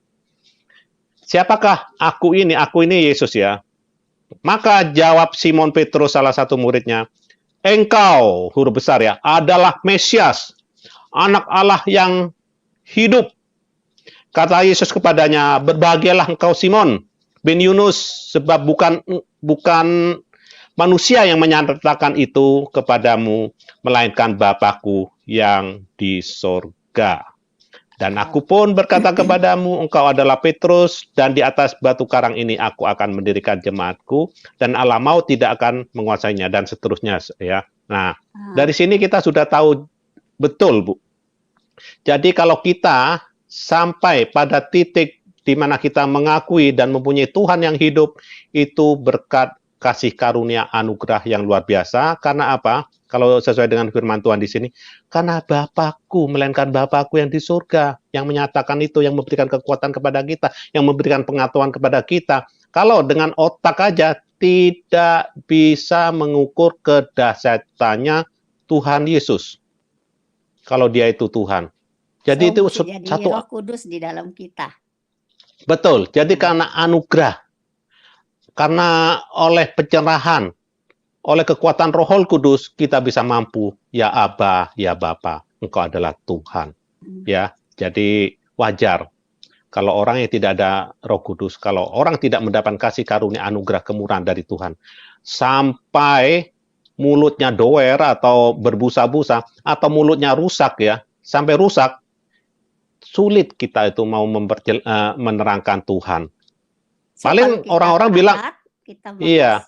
[SPEAKER 2] Siapakah aku ini? Aku ini Yesus ya. Maka jawab Simon Petrus salah satu muridnya, engkau, huruf besar ya, adalah Mesias, anak Allah yang hidup. Kata Yesus kepadanya, berbahagialah engkau Simon bin Yunus, sebab bukan manusia yang menyatakan itu kepadamu, melainkan Bapa-Ku yang di sorga. Dan aku pun berkata kepadamu, engkau adalah Petrus, dan di atas batu karang ini aku akan mendirikan jemaatku, dan alam maut tidak akan menguasainya, dan seterusnya. Ya. Nah, dari sini kita sudah tahu betul, Bu. Jadi kalau kita sampai pada titik di mana kita mengakui dan mempunyai Tuhan yang hidup, itu berkat kasih karunia anugerah yang luar biasa. Karena apa? Kalau sesuai dengan firman Tuhan di sini, karena Bapa-Ku, melainkan Bapa-Ku yang di surga, yang menyatakan itu, yang memberikan kekuatan kepada kita, yang memberikan pengetahuan kepada kita. Kalau dengan otak aja, tidak bisa mengukur kedahsyatannya Tuhan Yesus. Kalau dia itu Tuhan. Jadi itu
[SPEAKER 6] jadi
[SPEAKER 2] satu
[SPEAKER 6] Roh Kudus di dalam kita.
[SPEAKER 2] Betul. Jadi karena anugerah, karena oleh pencerahan, oleh kekuatan Roh Kudus kita bisa mampu. Ya Aba, ya Bapa, Engkau adalah Tuhan. Ya, jadi wajar kalau orang yang tidak ada Roh Kudus, kalau orang tidak mendapat kasih karunia anugerah kemurahan dari Tuhan, sampai mulutnya doer atau berbusa-busa, atau mulutnya rusak ya, sampai rusak, sulit kita itu mau menerangkan Tuhan. Paling orang-orang bilang, iya.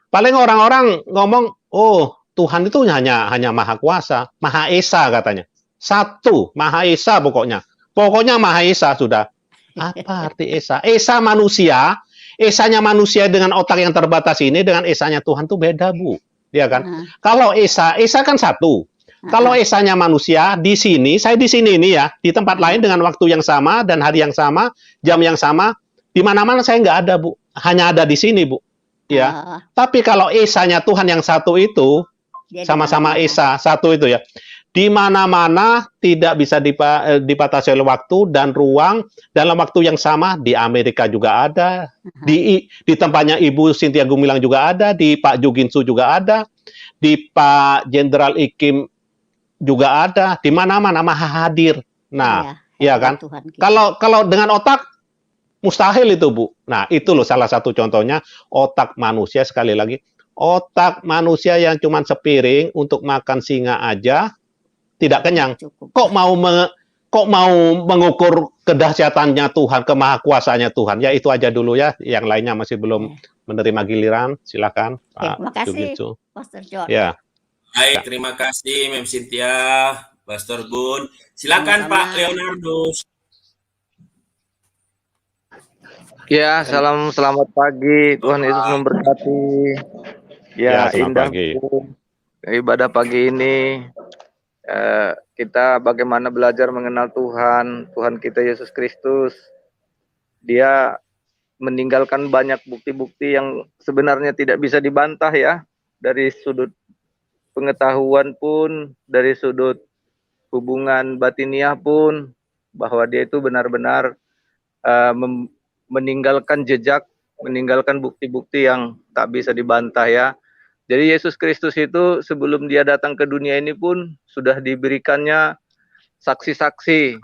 [SPEAKER 2] Paling orang-orang ngomong, oh Tuhan itu hanya Maha Kuasa, Maha Esa katanya. Satu, Maha Esa pokoknya. Pokoknya Maha Esa sudah. Apa arti Esa? Esa manusia, Esanya manusia dengan otak yang terbatas ini dengan Esanya Tuhan tuh beda, Bu. Ya kan? Kalau Esa kan satu. Kalau Esanya manusia, di sini, saya di sini ini ya, di tempat lain dengan waktu yang sama dan hari yang sama, jam yang sama, di mana-mana saya nggak ada, Bu. Hanya ada di sini, Bu. Ya. Tapi kalau Esanya Tuhan yang satu itu, sama-sama Esa, satu itu ya, di mana-mana tidak bisa dibatasi oleh waktu dan ruang, dalam waktu yang sama, di Amerika juga ada, di tempatnya Ibu Cynthia Gumilang juga ada, di Pak Juginsu juga ada, di Pak Jenderal Ikim juga ada, di mana-mana Maha hadir. Nah, ya kan? Kalau dengan otak mustahil itu, Bu. Nah, itu loh salah satu contohnya otak manusia, sekali lagi. Otak manusia yang cuma sepiring untuk makan singa aja tidak kenyang. Kok mau mengukur kedahsyatannya Tuhan, kemahakuasaannya Tuhan? Ya itu aja dulu ya. Yang lainnya masih belum menerima giliran. Silakan, Pak.
[SPEAKER 6] Terima kasih, Pastor John.
[SPEAKER 2] Ya.
[SPEAKER 3] Baik, terima kasih Mem Cynthia, Pastor Gun. Silakan Pak Leonardus.
[SPEAKER 7] Ya, selamat pagi. Tuhan Yesus memberkati. Ya, indah ibadah pagi ini. Kita bagaimana belajar mengenal Tuhan kita Yesus Kristus. Dia meninggalkan banyak bukti-bukti yang sebenarnya tidak bisa dibantah ya, dari sudut pengetahuan pun, dari sudut hubungan batiniah pun, bahwa dia itu benar-benar meninggalkan jejak, meninggalkan bukti-bukti yang tak bisa dibantah ya. Jadi Yesus Kristus itu sebelum dia datang ke dunia ini pun sudah diberikannya saksi-saksi,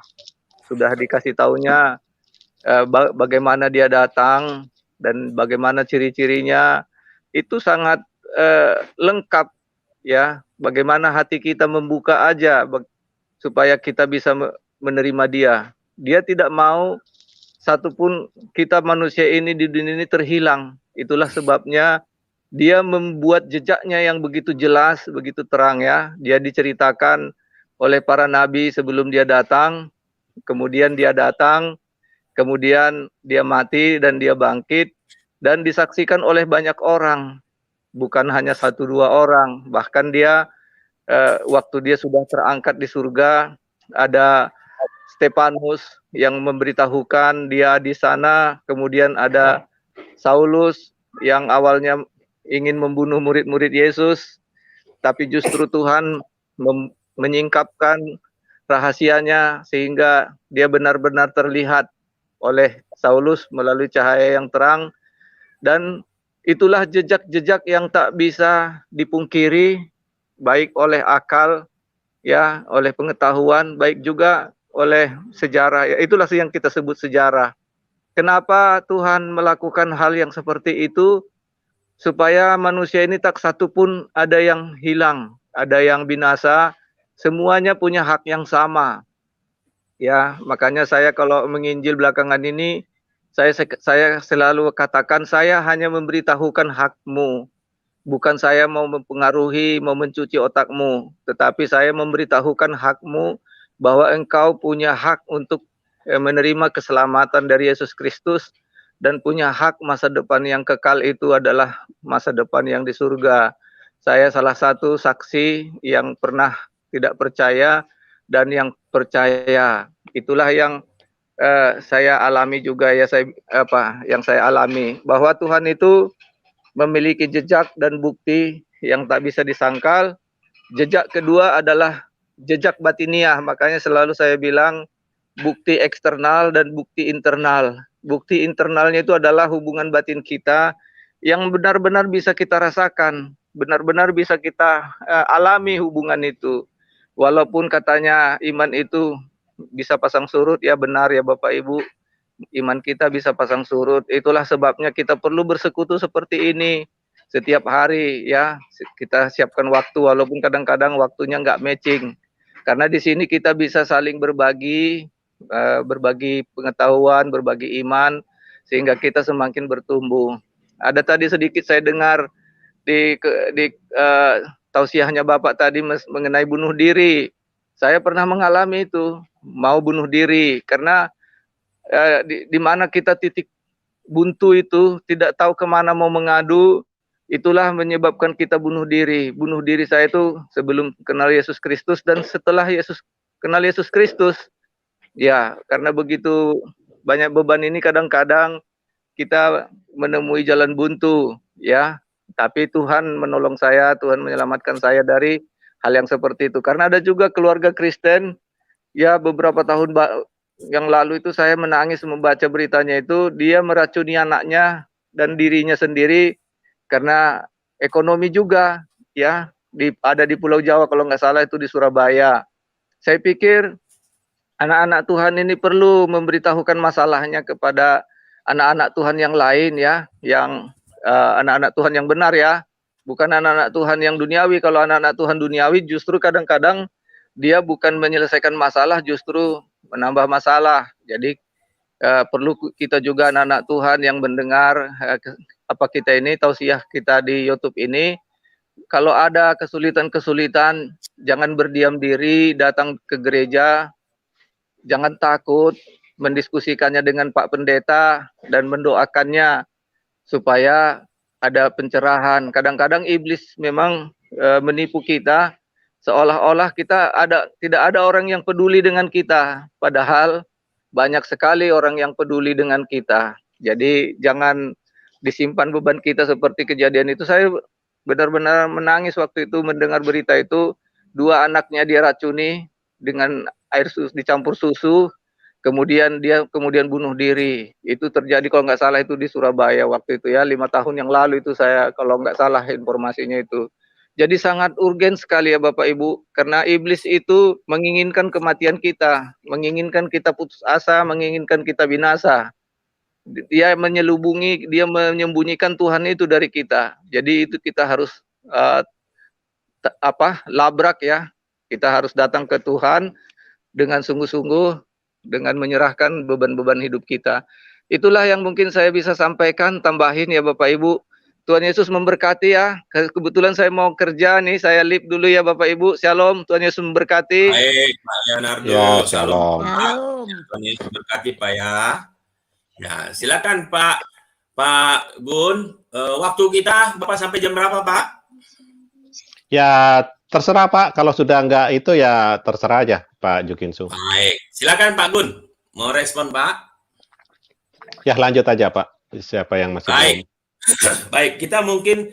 [SPEAKER 7] sudah dikasih taunya bagaimana dia datang dan bagaimana ciri-cirinya. Itu sangat lengkap ya, bagaimana hati kita membuka aja supaya kita bisa menerima dia. Dia tidak mau satupun kita manusia ini di dunia ini terhilang. Itulah sebabnya dia membuat jejaknya yang begitu jelas, begitu terang ya. Dia diceritakan oleh para nabi sebelum dia datang, kemudian dia datang, kemudian dia mati dan dia bangkit, dan disaksikan oleh banyak orang. Bukan hanya 1-2 orang, bahkan dia waktu dia sudah terangkat di surga, ada Stefanus yang memberitahukan dia di sana, kemudian ada Saulus yang awalnya ingin membunuh murid-murid Yesus, tapi justru Tuhan menyingkapkan rahasianya sehingga dia benar-benar terlihat oleh Saulus melalui cahaya yang terang. Dan itulah jejak-jejak yang tak bisa dipungkiri, baik oleh akal, ya, oleh pengetahuan, baik juga oleh sejarah. Ya, itulah yang kita sebut sejarah. Kenapa Tuhan melakukan hal yang seperti itu? Supaya manusia ini tak satu pun ada yang hilang, ada yang binasa, semuanya punya hak yang sama. Ya, makanya saya kalau menginjil belakangan ini, saya selalu katakan, saya hanya memberitahukan hakmu. Bukan saya mau mempengaruhi, mau mencuci otakmu. Tetapi saya memberitahukan hakmu, bahwa engkau punya hak untuk menerima keselamatan dari Yesus Kristus. Dan punya hak masa depan yang kekal, itu adalah masa depan yang di surga. Saya salah satu saksi yang pernah tidak percaya dan yang percaya. Itulah yang saya alami juga ya, yang saya alami, bahwa Tuhan itu memiliki jejak dan bukti yang tak bisa disangkal. Jejak kedua adalah jejak batiniah. Makanya selalu saya bilang bukti eksternal dan bukti internal. Bukti internalnya itu adalah hubungan batin kita yang benar-benar bisa kita rasakan, benar-benar bisa kita alami hubungan itu. Walaupun katanya iman itu bisa pasang surut, ya benar ya Bapak Ibu, iman kita bisa pasang surut. Itulah sebabnya kita perlu bersekutu seperti ini setiap hari ya. Kita siapkan waktu walaupun kadang-kadang waktunya nggak matching. Karena di sini kita bisa saling berbagi, berbagi pengetahuan, berbagi iman, sehingga kita semakin bertumbuh. Ada tadi sedikit saya dengar di tausiahnya Bapak tadi mengenai bunuh diri. Saya pernah mengalami itu, mau bunuh diri karena di mana kita titik buntu itu, tidak tahu kemana mau mengadu, itulah menyebabkan kita bunuh diri. Bunuh diri saya itu sebelum kenal Yesus Kristus dan setelah kenal Yesus Kristus. Ya, karena begitu banyak beban ini kadang-kadang kita menemui jalan buntu, ya. Tapi Tuhan menolong saya, Tuhan menyelamatkan saya dari hal yang seperti itu. Karena ada juga keluarga Kristen, ya beberapa tahun yang lalu itu saya menangis membaca beritanya itu, dia meracuni anaknya dan dirinya sendiri karena ekonomi juga, ya. Ada di Pulau Jawa kalau nggak salah itu di Surabaya. Saya pikir anak-anak Tuhan ini perlu memberitahukan masalahnya kepada anak-anak Tuhan yang lain ya, yang anak-anak Tuhan yang benar ya, bukan anak-anak Tuhan yang duniawi. Kalau anak-anak Tuhan duniawi justru kadang-kadang dia bukan menyelesaikan masalah, justru menambah masalah. Jadi perlu kita juga anak-anak Tuhan yang mendengar apa kita ini, tausiah kita di YouTube ini. Kalau ada kesulitan-kesulitan, jangan berdiam diri, datang ke gereja, jangan takut mendiskusikannya dengan Pak Pendeta dan mendoakannya supaya ada pencerahan. Kadang-kadang iblis memang menipu kita seolah-olah kita tidak ada orang yang peduli dengan kita, padahal banyak sekali orang yang peduli dengan kita. Jadi jangan disimpan beban kita seperti kejadian itu. Saya benar-benar menangis waktu itu mendengar berita itu, 2 anaknya dia racuni dengan air susu, dicampur susu, kemudian dia bunuh diri. Itu terjadi kalau nggak salah itu di Surabaya waktu itu ya, 5 tahun yang lalu itu saya kalau nggak salah informasinya itu. Jadi sangat urgen sekali ya Bapak Ibu, karena iblis itu menginginkan kematian kita, menginginkan kita putus asa, menginginkan kita binasa. Dia menyembunyikan Tuhan itu dari kita. Jadi itu kita harus labrak ya. Kita harus datang ke Tuhan dengan sungguh-sungguh, dengan menyerahkan beban-beban hidup kita. Itulah yang mungkin saya bisa sampaikan, tambahin ya Bapak Ibu. Tuhan Yesus memberkati ya. Kebetulan saya mau kerja nih, saya leave dulu ya Bapak Ibu. Shalom, Tuhan Yesus memberkati.
[SPEAKER 3] Baik, Pak Leonardo.
[SPEAKER 2] Ya,
[SPEAKER 3] Shalom.
[SPEAKER 6] Shalom.
[SPEAKER 3] Tuhan Yesus memberkati Pak ya. Ya, silakan Pak Gun. Waktu kita Bapak sampai jam berapa Pak?
[SPEAKER 2] Ya, terserah Pak. Kalau sudah enggak itu ya terserah aja Pak Jukinsu.
[SPEAKER 3] Baik, silakan Pak Gun. Mau respon Pak?
[SPEAKER 2] Ya, lanjut aja Pak. Siapa yang masih
[SPEAKER 3] Baik.
[SPEAKER 2] belum?
[SPEAKER 3] Baik, kita mungkin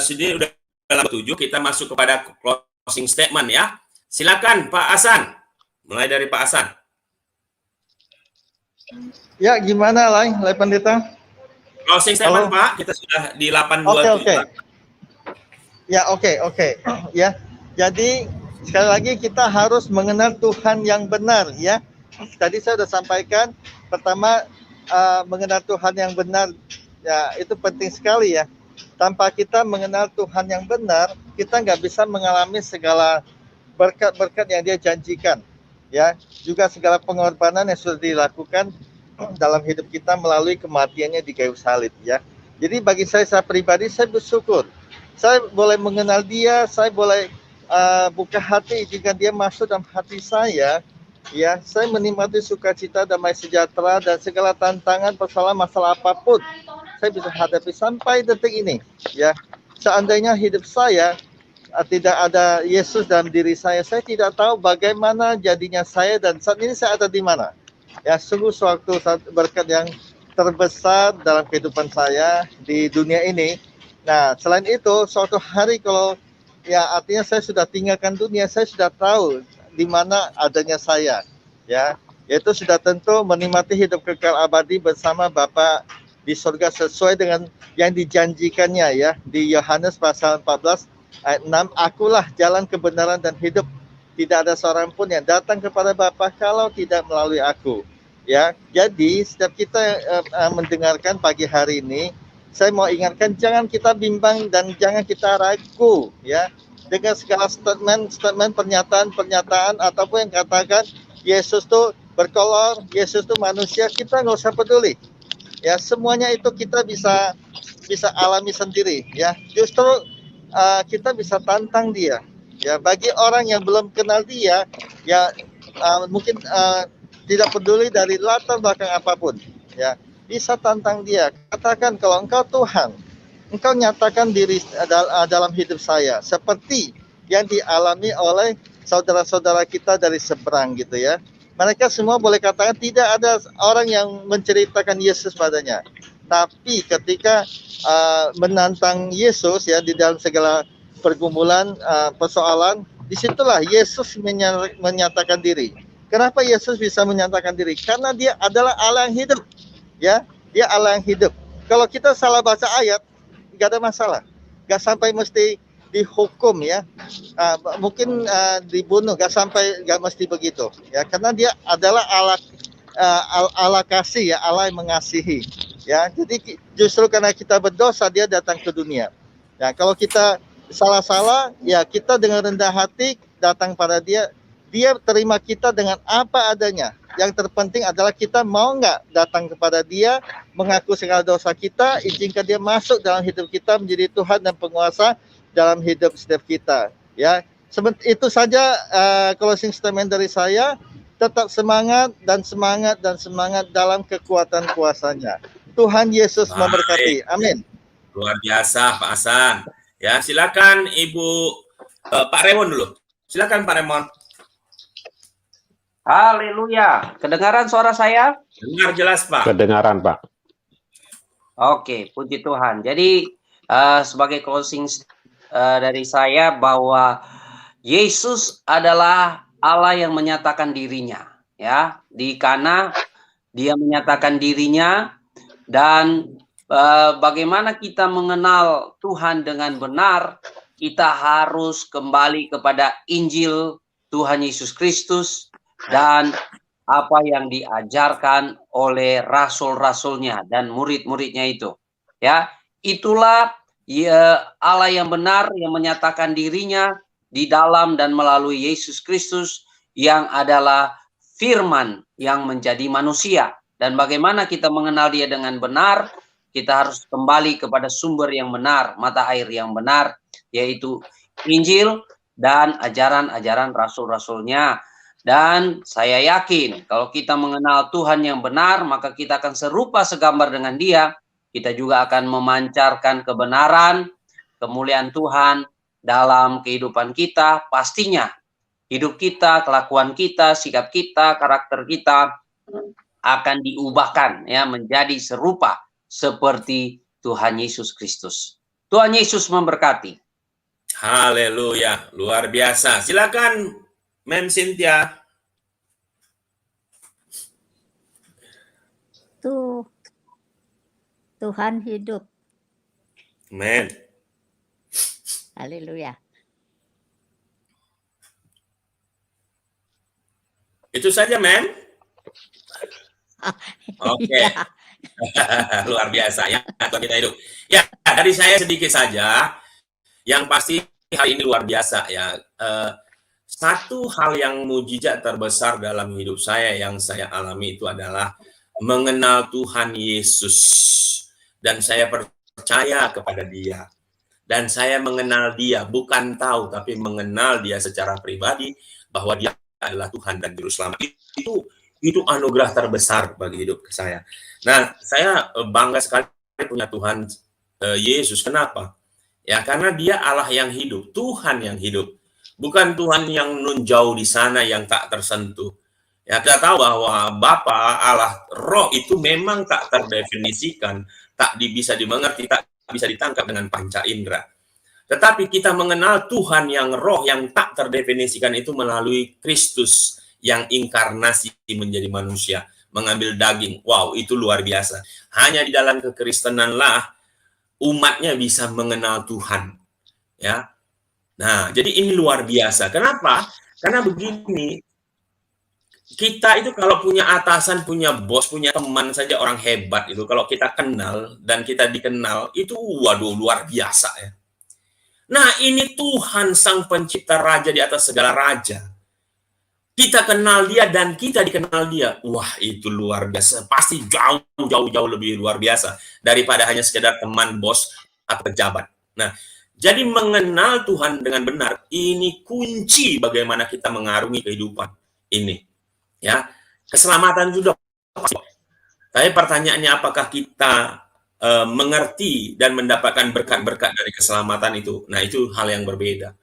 [SPEAKER 3] sini udah 7, kita masuk kepada closing statement ya. Silakan Pak Hasan. Mulai dari Pak Hasan.
[SPEAKER 1] Ya, gimana Lai Pendeta?
[SPEAKER 3] Closing statement
[SPEAKER 1] Halo.
[SPEAKER 3] Pak, kita sudah di 8.27.
[SPEAKER 1] Oke. Ya, oke. Ya. Jadi sekali lagi kita harus mengenal Tuhan yang benar ya. Tadi saya sudah sampaikan, pertama mengenal Tuhan yang benar. Ya, itu penting sekali ya. Tanpa kita mengenal Tuhan yang benar, kita nggak bisa mengalami segala berkat-berkat yang Dia janjikan. Ya, juga segala pengorbanan yang sudah dilakukan dalam hidup kita melalui kematiannya di kayu salib ya. Jadi bagi saya pribadi, saya bersyukur. Saya boleh mengenal Dia, saya boleh buka hati jika Dia masuk dalam hati saya. Ya, saya menikmati sukacita, damai sejahtera, dan segala tantangan, persoalan, masalah apapun saya bisa hadapi sampai detik ini. Ya, seandainya hidup saya tidak ada Yesus dalam diri saya tidak tahu bagaimana jadinya saya dan saat ini saya ada di mana. Ya, sungguh suatu berkat yang terbesar dalam kehidupan saya di dunia ini. Nah, selain itu, suatu hari kalau ya artinya saya sudah tinggalkan dunia, saya sudah tahu di mana adanya saya. Ya, yaitu sudah tentu menikmati hidup kekal abadi bersama Bapa di surga sesuai dengan yang dijanjikannya ya di Yohanes pasal 14 ayat 6, akulah jalan kebenaran dan hidup, tidak ada seorang pun yang datang kepada Bapa kalau tidak melalui aku. Ya, jadi setiap kita mendengarkan pagi hari ini, saya mau ingatkan jangan kita bimbang dan jangan kita ragu ya dengan segala statement pernyataan ataupun yang katakan Yesus tuh berkolor, Yesus tuh manusia, kita nggak usah peduli. Ya, semuanya itu kita bisa alami sendiri ya. Justru kita bisa tantang dia. Ya, bagi orang yang belum kenal dia, ya mungkin tidak peduli dari latar belakang apapun, ya bisa tantang dia. Katakan kalau engkau Tuhan, engkau nyatakan diri dalam hidup saya seperti yang dialami oleh saudara-saudara kita dari seberang gitu ya. Mereka semua boleh katakan tidak ada orang yang menceritakan Yesus padanya. Tapi ketika menantang Yesus ya di dalam segala pergumulan, persoalan, disitulah Yesus menyatakan diri. Kenapa Yesus bisa menyatakan diri? Karena dia adalah Allah yang hidup. Ya, dia Allah yang hidup. Kalau kita salah baca ayat, nggak ada masalah. Nggak sampai mesti dihukum ya. Mungkin dibunuh, nggak mesti begitu. Ya, karena dia adalah Allah kasih ya, Allah yang mengasihi. Ya, jadi justru karena kita berdosa dia datang ke dunia. Ya, kalau kita salah-salah, ya kita dengan rendah hati datang pada dia. Dia terima kita dengan apa adanya. Yang terpenting adalah kita mau nggak datang kepada dia, mengaku segala dosa kita, izinkan dia masuk dalam hidup kita menjadi Tuhan dan penguasa dalam hidup setiap kita. Ya, itu saja closing statement dari saya. Tetap semangat dalam kekuatan kuasanya. Tuhan Yesus memberkati. Amin.
[SPEAKER 3] Luar biasa Pak Hasan. Ya, silakan Ibu Pak Remon dulu. Silakan Pak Remon.
[SPEAKER 5] Haleluya. Kedengaran suara saya?
[SPEAKER 3] Dengar jelas, Pak.
[SPEAKER 2] Kedengaran, Pak.
[SPEAKER 5] Oke, puji Tuhan. Jadi sebagai closing dari saya bahwa Yesus adalah Allah yang menyatakan dirinya, ya. Di Kana dia menyatakan dirinya, dan bagaimana kita mengenal Tuhan dengan benar, kita harus kembali kepada Injil Tuhan Yesus Kristus dan apa yang diajarkan oleh rasul-rasulnya dan murid-muridnya itu. Ya, itulah ya, Allah yang benar yang menyatakan dirinya di dalam dan melalui Yesus Kristus yang adalah firman yang menjadi manusia. Dan bagaimana kita mengenal dia dengan benar? Kita harus kembali kepada sumber yang benar, mata air yang benar, yaitu Injil dan ajaran-ajaran rasul-rasulnya. Dan saya yakin kalau kita mengenal Tuhan yang benar, maka kita akan serupa segambar dengan dia. Kita juga akan memancarkan kebenaran, kemuliaan Tuhan dalam kehidupan kita. Pastinya hidup kita, kelakuan kita, sikap kita, karakter kita akan diubahkan ya menjadi serupa seperti Tuhan Yesus Kristus. Tuhan Yesus memberkati.
[SPEAKER 3] Haleluya, luar biasa. Silakan Mem Cynthia.
[SPEAKER 6] Tuhan hidup.
[SPEAKER 3] Amen.
[SPEAKER 6] Haleluya.
[SPEAKER 3] Itu saja, Mem. Oke.
[SPEAKER 6] Ya.
[SPEAKER 3] Luar biasa ya, kita hidup. Ya, dari saya sedikit saja. Yang pasti hari ini luar biasa ya. Satu hal yang mujizat terbesar dalam hidup saya yang saya alami itu adalah mengenal Tuhan Yesus. Dan saya percaya kepada dia. Dan saya mengenal dia, bukan tahu, tapi mengenal dia secara pribadi, bahwa dia adalah Tuhan dan Juru Selamat. Itu anugerah terbesar bagi hidup saya. Nah, saya bangga sekali punya Tuhan Yesus. Kenapa? Ya, karena dia Allah yang hidup, Tuhan yang hidup. Bukan Tuhan yang nun jauh di sana yang tak tersentuh. Ya, kita tahu bahwa Bapa, Allah, Roh itu memang tak terdefinisikan, tak bisa dimengerti, tak bisa ditangkap dengan panca indera. Tetapi kita mengenal Tuhan yang Roh yang tak terdefinisikan itu melalui Kristus yang inkarnasi menjadi manusia, mengambil daging. Wow, itu luar biasa. Hanya di dalam kekristenanlah umatnya bisa mengenal Tuhan. Ya. Nah, jadi ini luar biasa. Kenapa? Karena begini, kita itu kalau punya atasan, punya bos, punya teman saja orang hebat itu, kalau kita kenal dan kita dikenal, itu waduh luar biasa ya. Nah, ini Tuhan sang pencipta raja di atas segala raja. Kita kenal dia dan kita dikenal dia. Wah, itu luar biasa. Pasti jauh lebih luar biasa daripada hanya sekedar teman, bos, atau pejabat. Nah, jadi mengenal Tuhan dengan benar, ini kunci bagaimana kita mengarungi kehidupan ini. Ya, keselamatan itu sudah pasti. Tapi pertanyaannya apakah kita mengerti dan mendapatkan berkat-berkat dari keselamatan itu? Nah, itu hal yang berbeda.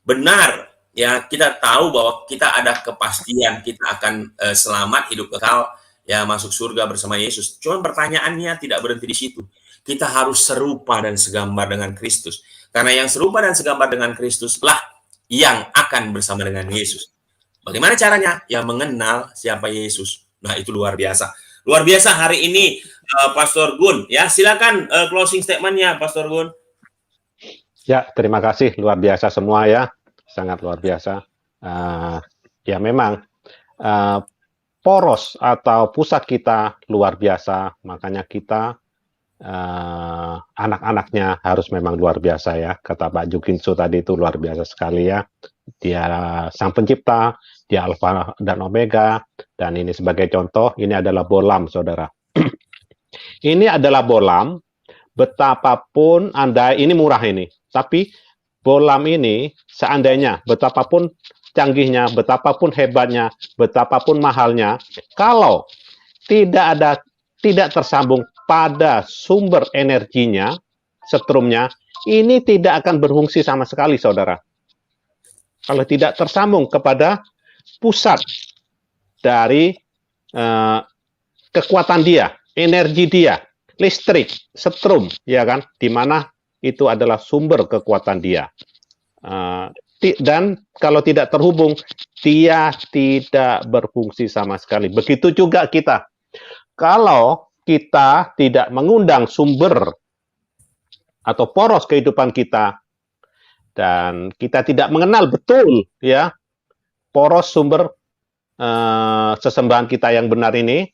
[SPEAKER 3] Benar, ya, kita tahu bahwa kita ada kepastian kita akan selamat, hidup kekal, ya, masuk surga bersama Yesus. Cuma pertanyaannya tidak berhenti di situ. Kita harus serupa dan segambar dengan Kristus. Karena yang serupa dan segambar dengan Kristus lah yang akan bersama dengan Yesus. Bagaimana caranya? Ya, mengenal siapa Yesus. Nah, itu luar biasa. Luar biasa hari ini, Pastor Gun. Ya, silakan closing statement-nya, Pastor Gun.
[SPEAKER 2] Ya, terima kasih. Luar biasa semua ya. Sangat luar biasa. Ya, memang poros atau pusat kita luar biasa. Makanya kita anak-anaknya harus memang luar biasa ya. Kata Pak Jukinsu tadi itu luar biasa sekali ya. Dia sang pencipta, dia Alfa dan Omega, dan ini sebagai contoh, ini adalah bolam, saudara. Ini adalah bolam, betapapun Anda, ini murah ini, tapi bolam ini seandainya, betapapun canggihnya, betapapun hebatnya, betapapun mahalnya, kalau tidak tersambung pada sumber energinya, setrumnya, ini tidak akan berfungsi sama sekali, saudara. Kalau tidak tersambung kepada pusat dari kekuatan dia, energi dia, listrik, setrum, ya kan, di mana itu adalah sumber kekuatan dia. Dan kalau tidak terhubung, dia tidak berfungsi sama sekali. Begitu juga kita. Kalau kita tidak mengundang sumber atau poros kehidupan kita, dan kita tidak mengenal betul ya poros sumber sesembahan kita yang benar ini,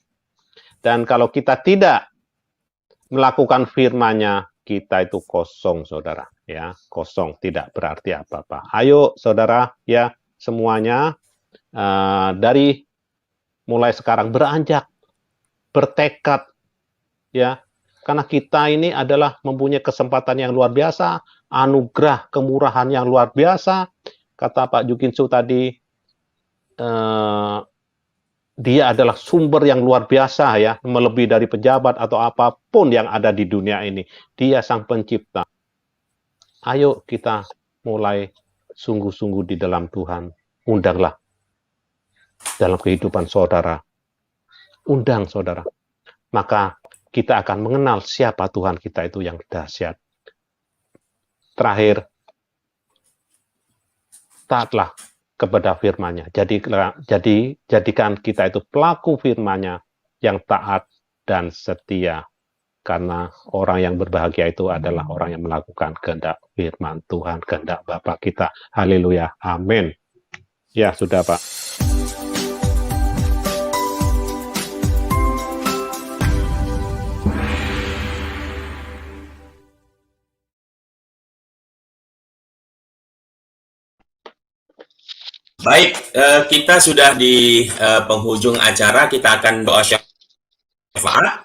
[SPEAKER 2] dan kalau kita tidak melakukan firman-Nya, kita itu kosong, saudara ya, kosong, tidak berarti apa-apa. Ayo saudara ya, semuanya dari mulai sekarang beranjak, bertekad ya, karena kita ini adalah mempunyai kesempatan yang luar biasa, anugerah kemurahan yang luar biasa. Kata Pak Jukinsu tadi, dia adalah sumber yang luar biasa ya, melebihi dari pejabat atau apapun yang ada di dunia ini. Dia sang pencipta. Ayo kita mulai sungguh-sungguh di dalam Tuhan. Undanglah dalam kehidupan saudara. Undang saudara. Maka kita akan mengenal siapa Tuhan kita itu yang dahsyat. Terakhir, taatlah kepada firman-Nya. Jadikan kita itu pelaku firman-Nya yang taat dan setia. Karena orang yang berbahagia itu adalah orang yang melakukan kehendak firman Tuhan, kehendak Bapa kita. Haleluya. Amin. Ya, sudah Pak.
[SPEAKER 3] Baik, kita sudah di penghujung acara. Kita akan doa syafaat.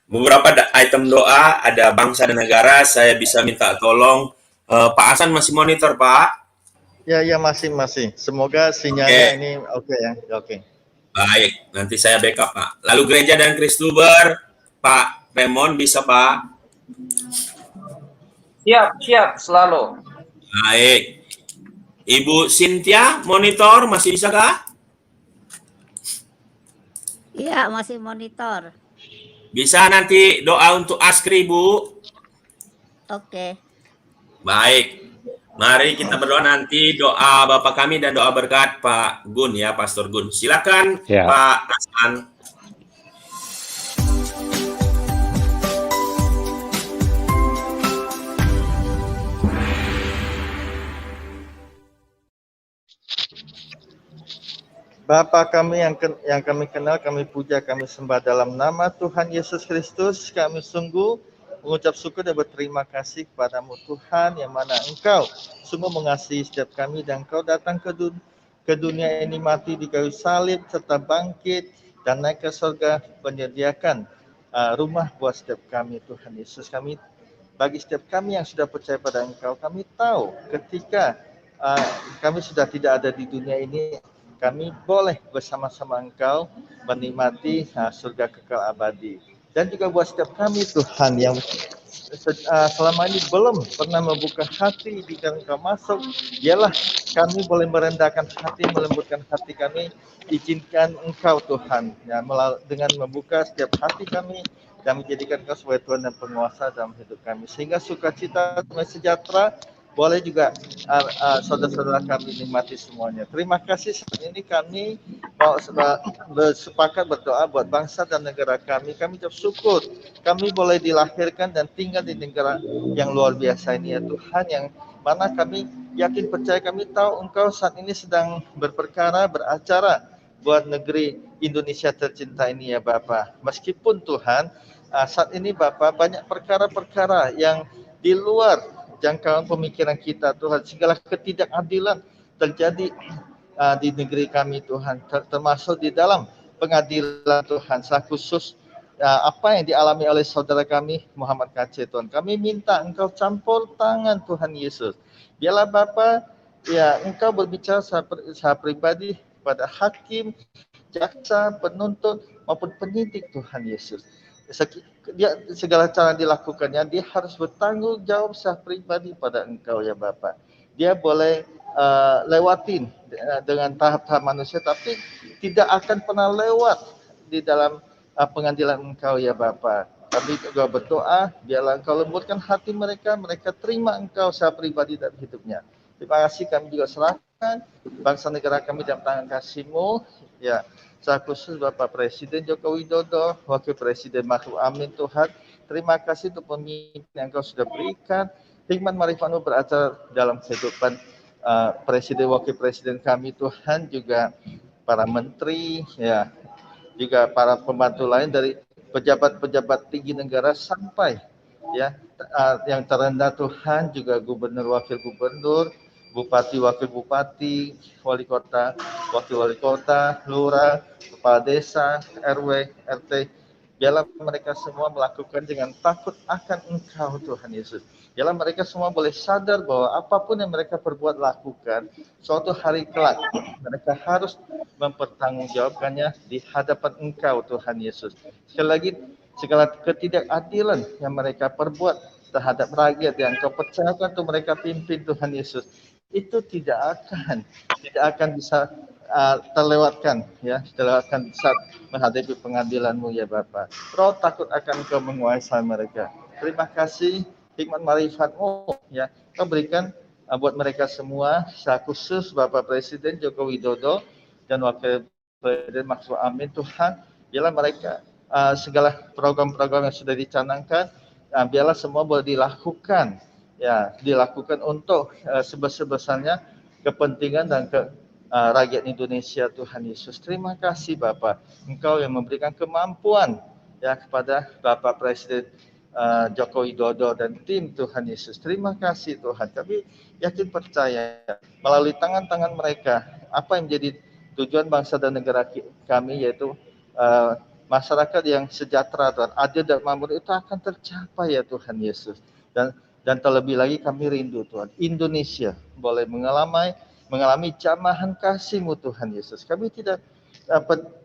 [SPEAKER 3] Beberapa item doa, ada bangsa dan negara. Saya bisa minta tolong. Pak Hasan masih monitor, Pak?
[SPEAKER 1] Ya, masih. Semoga sinyalnya ini oke ya. Oke.
[SPEAKER 3] Baik, nanti saya backup, Pak. Lalu gereja dan Kristuber, Pak Raymond bisa, Pak?
[SPEAKER 5] Siap, selalu.
[SPEAKER 3] Baik. Ibu Cynthia, monitor, masih bisa kah?
[SPEAKER 6] Iya, masih monitor.
[SPEAKER 3] Bisa nanti doa untuk Askri, Bu?
[SPEAKER 6] Oke.
[SPEAKER 3] Baik. Mari kita berdoa nanti, doa Bapak kami dan doa berkat Pak Gun ya, Pastor Gun. Silakan
[SPEAKER 2] Ya.
[SPEAKER 3] Pak Hasan.
[SPEAKER 1] Bapa kami yang kami kenal, kami puja, kami sembah dalam nama Tuhan Yesus Kristus. Kami sungguh mengucap syukur dan berterima kasih kepadamu Tuhan, yang mana Engkau sungguh mengasihi setiap kami, dan Engkau datang ke dunia ini, mati di kayu salib, serta bangkit dan naik ke surga, menyediakan rumah buat setiap kami Tuhan Yesus. Bagi setiap kami yang sudah percaya pada Engkau, kami tahu ketika kami sudah tidak ada di dunia ini, kami boleh bersama-sama Engkau menikmati surga kekal abadi. Dan juga buat setiap kami Tuhan yang selama ini belum pernah membuka hati jika Engkau masuk, biarlah kami boleh merendahkan hati, melembutkan hati kami, izinkan Engkau Tuhan ya, dengan membuka setiap hati kami dan menjadikan Engkau sebagai Tuhan dan penguasa dalam hidup kami, sehingga sukacita dan sejahtera boleh juga saudara-saudara kami nikmati semuanya. Terima kasih. Saat ini kami mau bersepakat berdoa buat bangsa dan negara kami. Kami ucap syukur kami boleh dilahirkan dan tinggal di negara yang luar biasa ini ya Tuhan, yang mana kami yakin percaya, kami tahu Engkau saat ini sedang beracara buat negeri Indonesia tercinta ini ya Bapa. Meskipun Tuhan saat ini Bapa banyak perkara-perkara yang di luar jangkauan pemikiran kita Tuhan, segala ketidakadilan terjadi di negeri kami Tuhan, termasuk di dalam pengadilan Tuhan, khusus apa yang dialami oleh saudara kami Muhammad KC Tuhan. Kami minta Engkau campur tangan Tuhan Yesus. Biarlah Bapa ya Engkau berbicara secara pribadi pada hakim, jaksa, penuntut maupun penyidik Tuhan Yesus. Segala cara dilakukannya, dia harus bertanggung jawab secara pribadi pada Engkau ya Bapa. Dia boleh lewatin dengan tahap-tahap manusia, tapi tidak akan pernah lewat di dalam pengadilan Engkau ya Bapa. Kami juga berdoa, biarlah Engkau lembutkan hati mereka, mereka terima Engkau secara pribadi dalam hidupnya. Terima kasih, kami juga serahkan bangsa negara kami dalam tangan kasih-Mu ya. Secara khusus Bapak Presiden Joko Widodo, Wakil Presiden Ma'ruf Amin Tuhan, terima kasih untuk pemimpin yang Engkau sudah berikan, hikmat marifat-Mu beracara dalam kehidupan Presiden Wakil Presiden kami Tuhan, juga para menteri ya, juga para pembantu lain dari pejabat-pejabat tinggi negara sampai ya yang terendah Tuhan, juga gubernur, wakil gubernur, bupati, wakil bupati, wali kota, wakil wali kota, lurah, kepala desa, RW, RT. Biarlah mereka semua melakukan dengan takut akan Engkau Tuhan Yesus. Biarlah mereka semua boleh sadar bahwa apapun yang mereka perbuat lakukan, suatu hari kelak mereka harus mempertanggungjawabkannya di hadapan Engkau Tuhan Yesus. Sekali lagi, segala ketidakadilan yang mereka perbuat terhadap rakyat yang Engkau percayakan untuk mereka pimpin Tuhan Yesus, itu tidak akan bisa terlewatkan saat menghadapi pengadilan-Mu ya Bapa. Roh takut akan Engkau menguasai mereka. Terima kasih, hikmat marifat-Mu ya Kau berikan buat mereka semua, secara khusus Bapak Presiden Joko Widodo dan Wakil Presiden Ma'ruf Amin Tuhan. Biarlah mereka segala program-program yang sudah dicanangkan, biarlah semua boleh dilakukan untuk sebesar-besarnya kepentingan dan rakyat Indonesia Tuhan Yesus. Terima kasih Bapak, Engkau yang memberikan kemampuan ya kepada Bapak Presiden Joko Widodo dan tim Tuhan Yesus. Terima kasih Tuhan. Kami yakin percaya melalui tangan-tangan mereka, apa yang menjadi tujuan bangsa dan negara kami, yaitu masyarakat yang sejahtera Tuhan, adil dan makmur, itu akan tercapai ya Tuhan Yesus. Dan terlebih lagi kami rindu Tuhan, Indonesia boleh mengalami jamahan kasih-Mu Tuhan Yesus. Kami tidak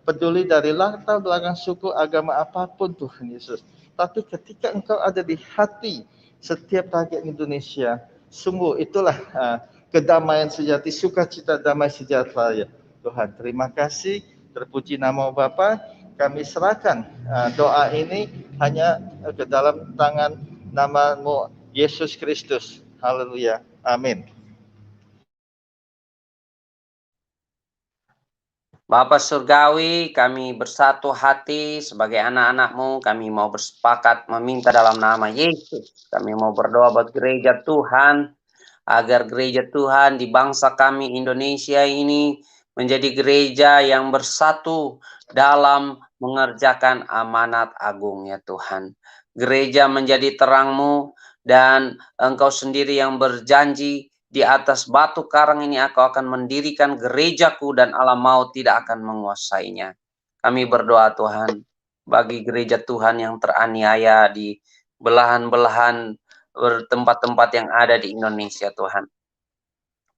[SPEAKER 1] peduli dari latar belakang suku, agama apapun Tuhan Yesus. Tapi ketika Engkau ada di hati setiap rakyat Indonesia, sungguh itulah kedamaian sejati, sukacita damai sejahtera ya Tuhan. Terima kasih, terpuji nama Bapa. Kami serahkan doa ini hanya ke dalam tangan nama-Mu Yesus Kristus. Haleluya. Amin.
[SPEAKER 5] Bapa Surgawi, kami bersatu hati sebagai anak-anak-Mu, kami mau bersepakat meminta dalam nama Yesus. Kami mau berdoa buat gereja Tuhan, agar gereja Tuhan di bangsa kami Indonesia ini menjadi gereja yang bersatu dalam mengerjakan amanat agung ya Tuhan. Gereja menjadi terang-Mu dan Engkau sendiri yang berjanji di atas batu karang ini aku akan mendirikan gerejaku dan alam maut tidak akan menguasainya. Kami berdoa Tuhan bagi gereja Tuhan yang teraniaya di belahan-belahan tempat-tempat yang ada di Indonesia Tuhan.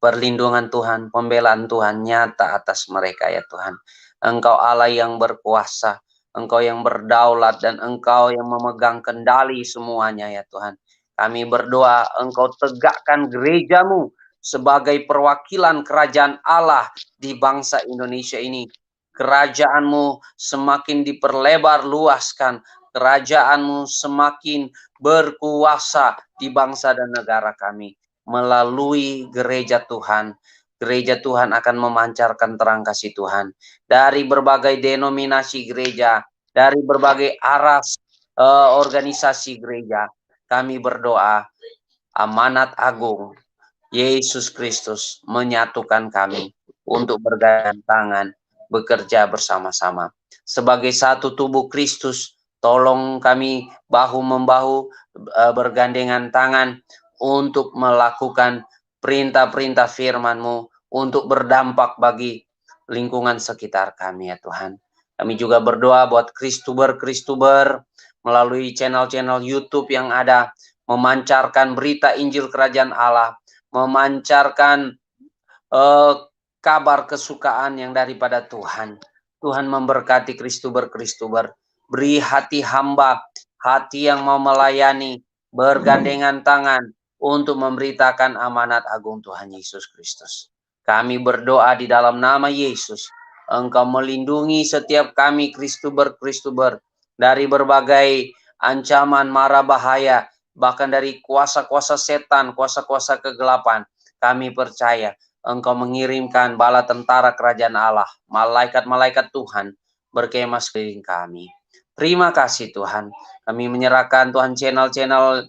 [SPEAKER 5] Perlindungan Tuhan, pembelaan Tuhan nyata atas mereka ya Tuhan. Engkau Allah yang berkuasa, Engkau yang berdaulat dan Engkau yang memegang kendali semuanya ya Tuhan. Kami berdoa Engkau tegakkan gereja-Mu sebagai perwakilan kerajaan Allah di bangsa Indonesia ini. Kerajaan-Mu semakin diperlebar luaskan, kerajaan-Mu semakin berkuasa di bangsa dan negara kami. Melalui gereja Tuhan, gereja Tuhan akan memancarkan terang kasih Tuhan. Dari berbagai denominasi gereja, dari berbagai aras organisasi gereja, kami berdoa amanat agung Yesus Kristus menyatukan kami untuk bergandengan tangan, bekerja bersama-sama. Sebagai satu tubuh Kristus, tolong kami bahu-membahu bergandengan tangan untuk melakukan perintah-perintah firman-Mu, untuk berdampak bagi lingkungan sekitar kami ya Tuhan. Kami juga berdoa buat Kristuber melalui channel-channel YouTube yang ada, memancarkan berita Injil Kerajaan Allah, memancarkan kabar kesukaan yang daripada Tuhan. Tuhan memberkati Kristuber. Beri hati hamba, hati yang mau melayani, bergandengan tangan untuk memberitakan amanat agung Tuhan Yesus Kristus. Kami berdoa di dalam nama Yesus. Engkau melindungi setiap kami Kristuber dari berbagai ancaman mara bahaya, bahkan dari kuasa-kuasa setan, kuasa-kuasa kegelapan. Kami percaya Engkau mengirimkan bala tentara kerajaan Allah, malaikat-malaikat Tuhan berkemah sekeliling kami. Terima kasih Tuhan. Kami menyerahkan Tuhan channel-channel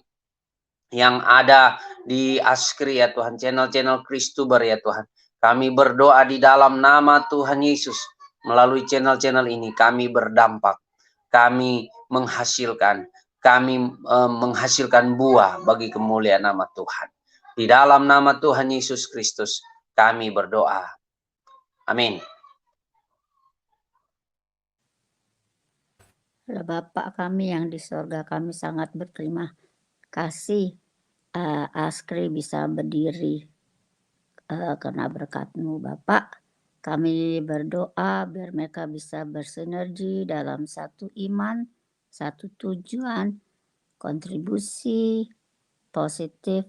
[SPEAKER 5] yang ada di Askri ya Tuhan, channel-channel Kristuber ya Tuhan. Kami berdoa di dalam nama Tuhan Yesus. Melalui channel-channel ini kami berdampak. Kami menghasilkan buah bagi kemuliaan nama Tuhan. Di dalam nama Tuhan Yesus Kristus kami berdoa. Amin.
[SPEAKER 6] Bapa kami yang di sorga, kami sangat berterima kasih Askri bisa berdiri karena berkat-Mu Bapak. Kami berdoa biar mereka bisa bersinergi dalam satu iman, satu tujuan, kontribusi positif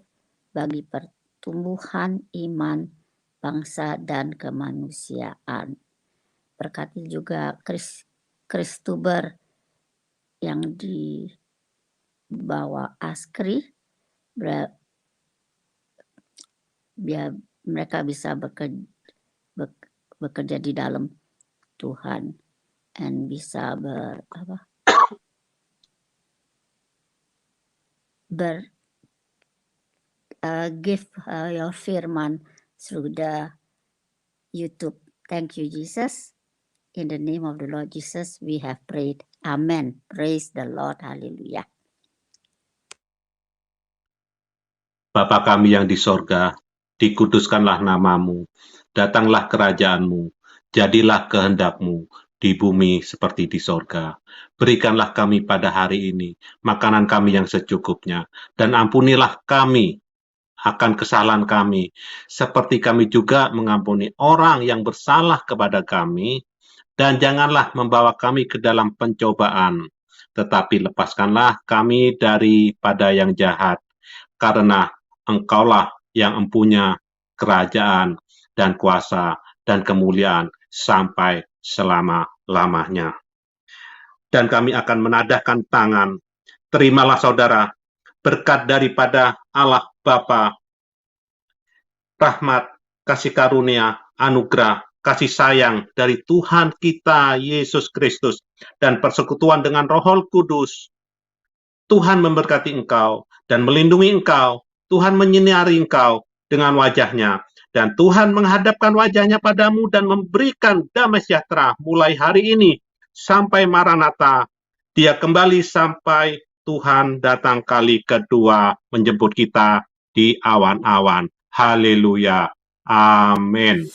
[SPEAKER 6] bagi pertumbuhan iman bangsa dan kemanusiaan. Berkati juga Kristuber yang dibawa Askri, biar mereka bisa bekerja di dalam Tuhan dan bisa give your firman through the YouTube. Thank you, Jesus. In the name of the Lord Jesus, we have prayed. Amen. Praise the Lord. Hallelujah.
[SPEAKER 2] Bapa kami yang di sorga, dikuduskanlah nama-Mu, datanglah kerajaan-Mu, jadilah kehendak-Mu di bumi seperti di sorga. Berikanlah kami pada hari ini makanan kami yang secukupnya, dan ampunilah kami akan kesalahan kami, seperti kami juga mengampuni orang yang bersalah kepada kami, dan janganlah membawa kami ke dalam pencobaan, tetapi lepaskanlah kami daripada yang jahat, karena Engkaulah yang empunya kerajaan dan kuasa dan kemuliaan sampai selama-lamanya. Dan kami akan menadahkan tangan. Terimalah saudara berkat daripada Allah Bapa, rahmat, kasih karunia, anugerah, kasih sayang dari Tuhan kita Yesus Kristus, dan persekutuan dengan Roh Kudus. Tuhan memberkati engkau dan melindungi engkau. Tuhan menyinari engkau dengan wajah-Nya, dan Tuhan menghadapkan wajah-Nya padamu dan memberikan damai sejahtera mulai hari ini sampai Maranatha. Dia kembali sampai Tuhan datang kali kedua menjemput kita di awan-awan. Haleluya. Amin.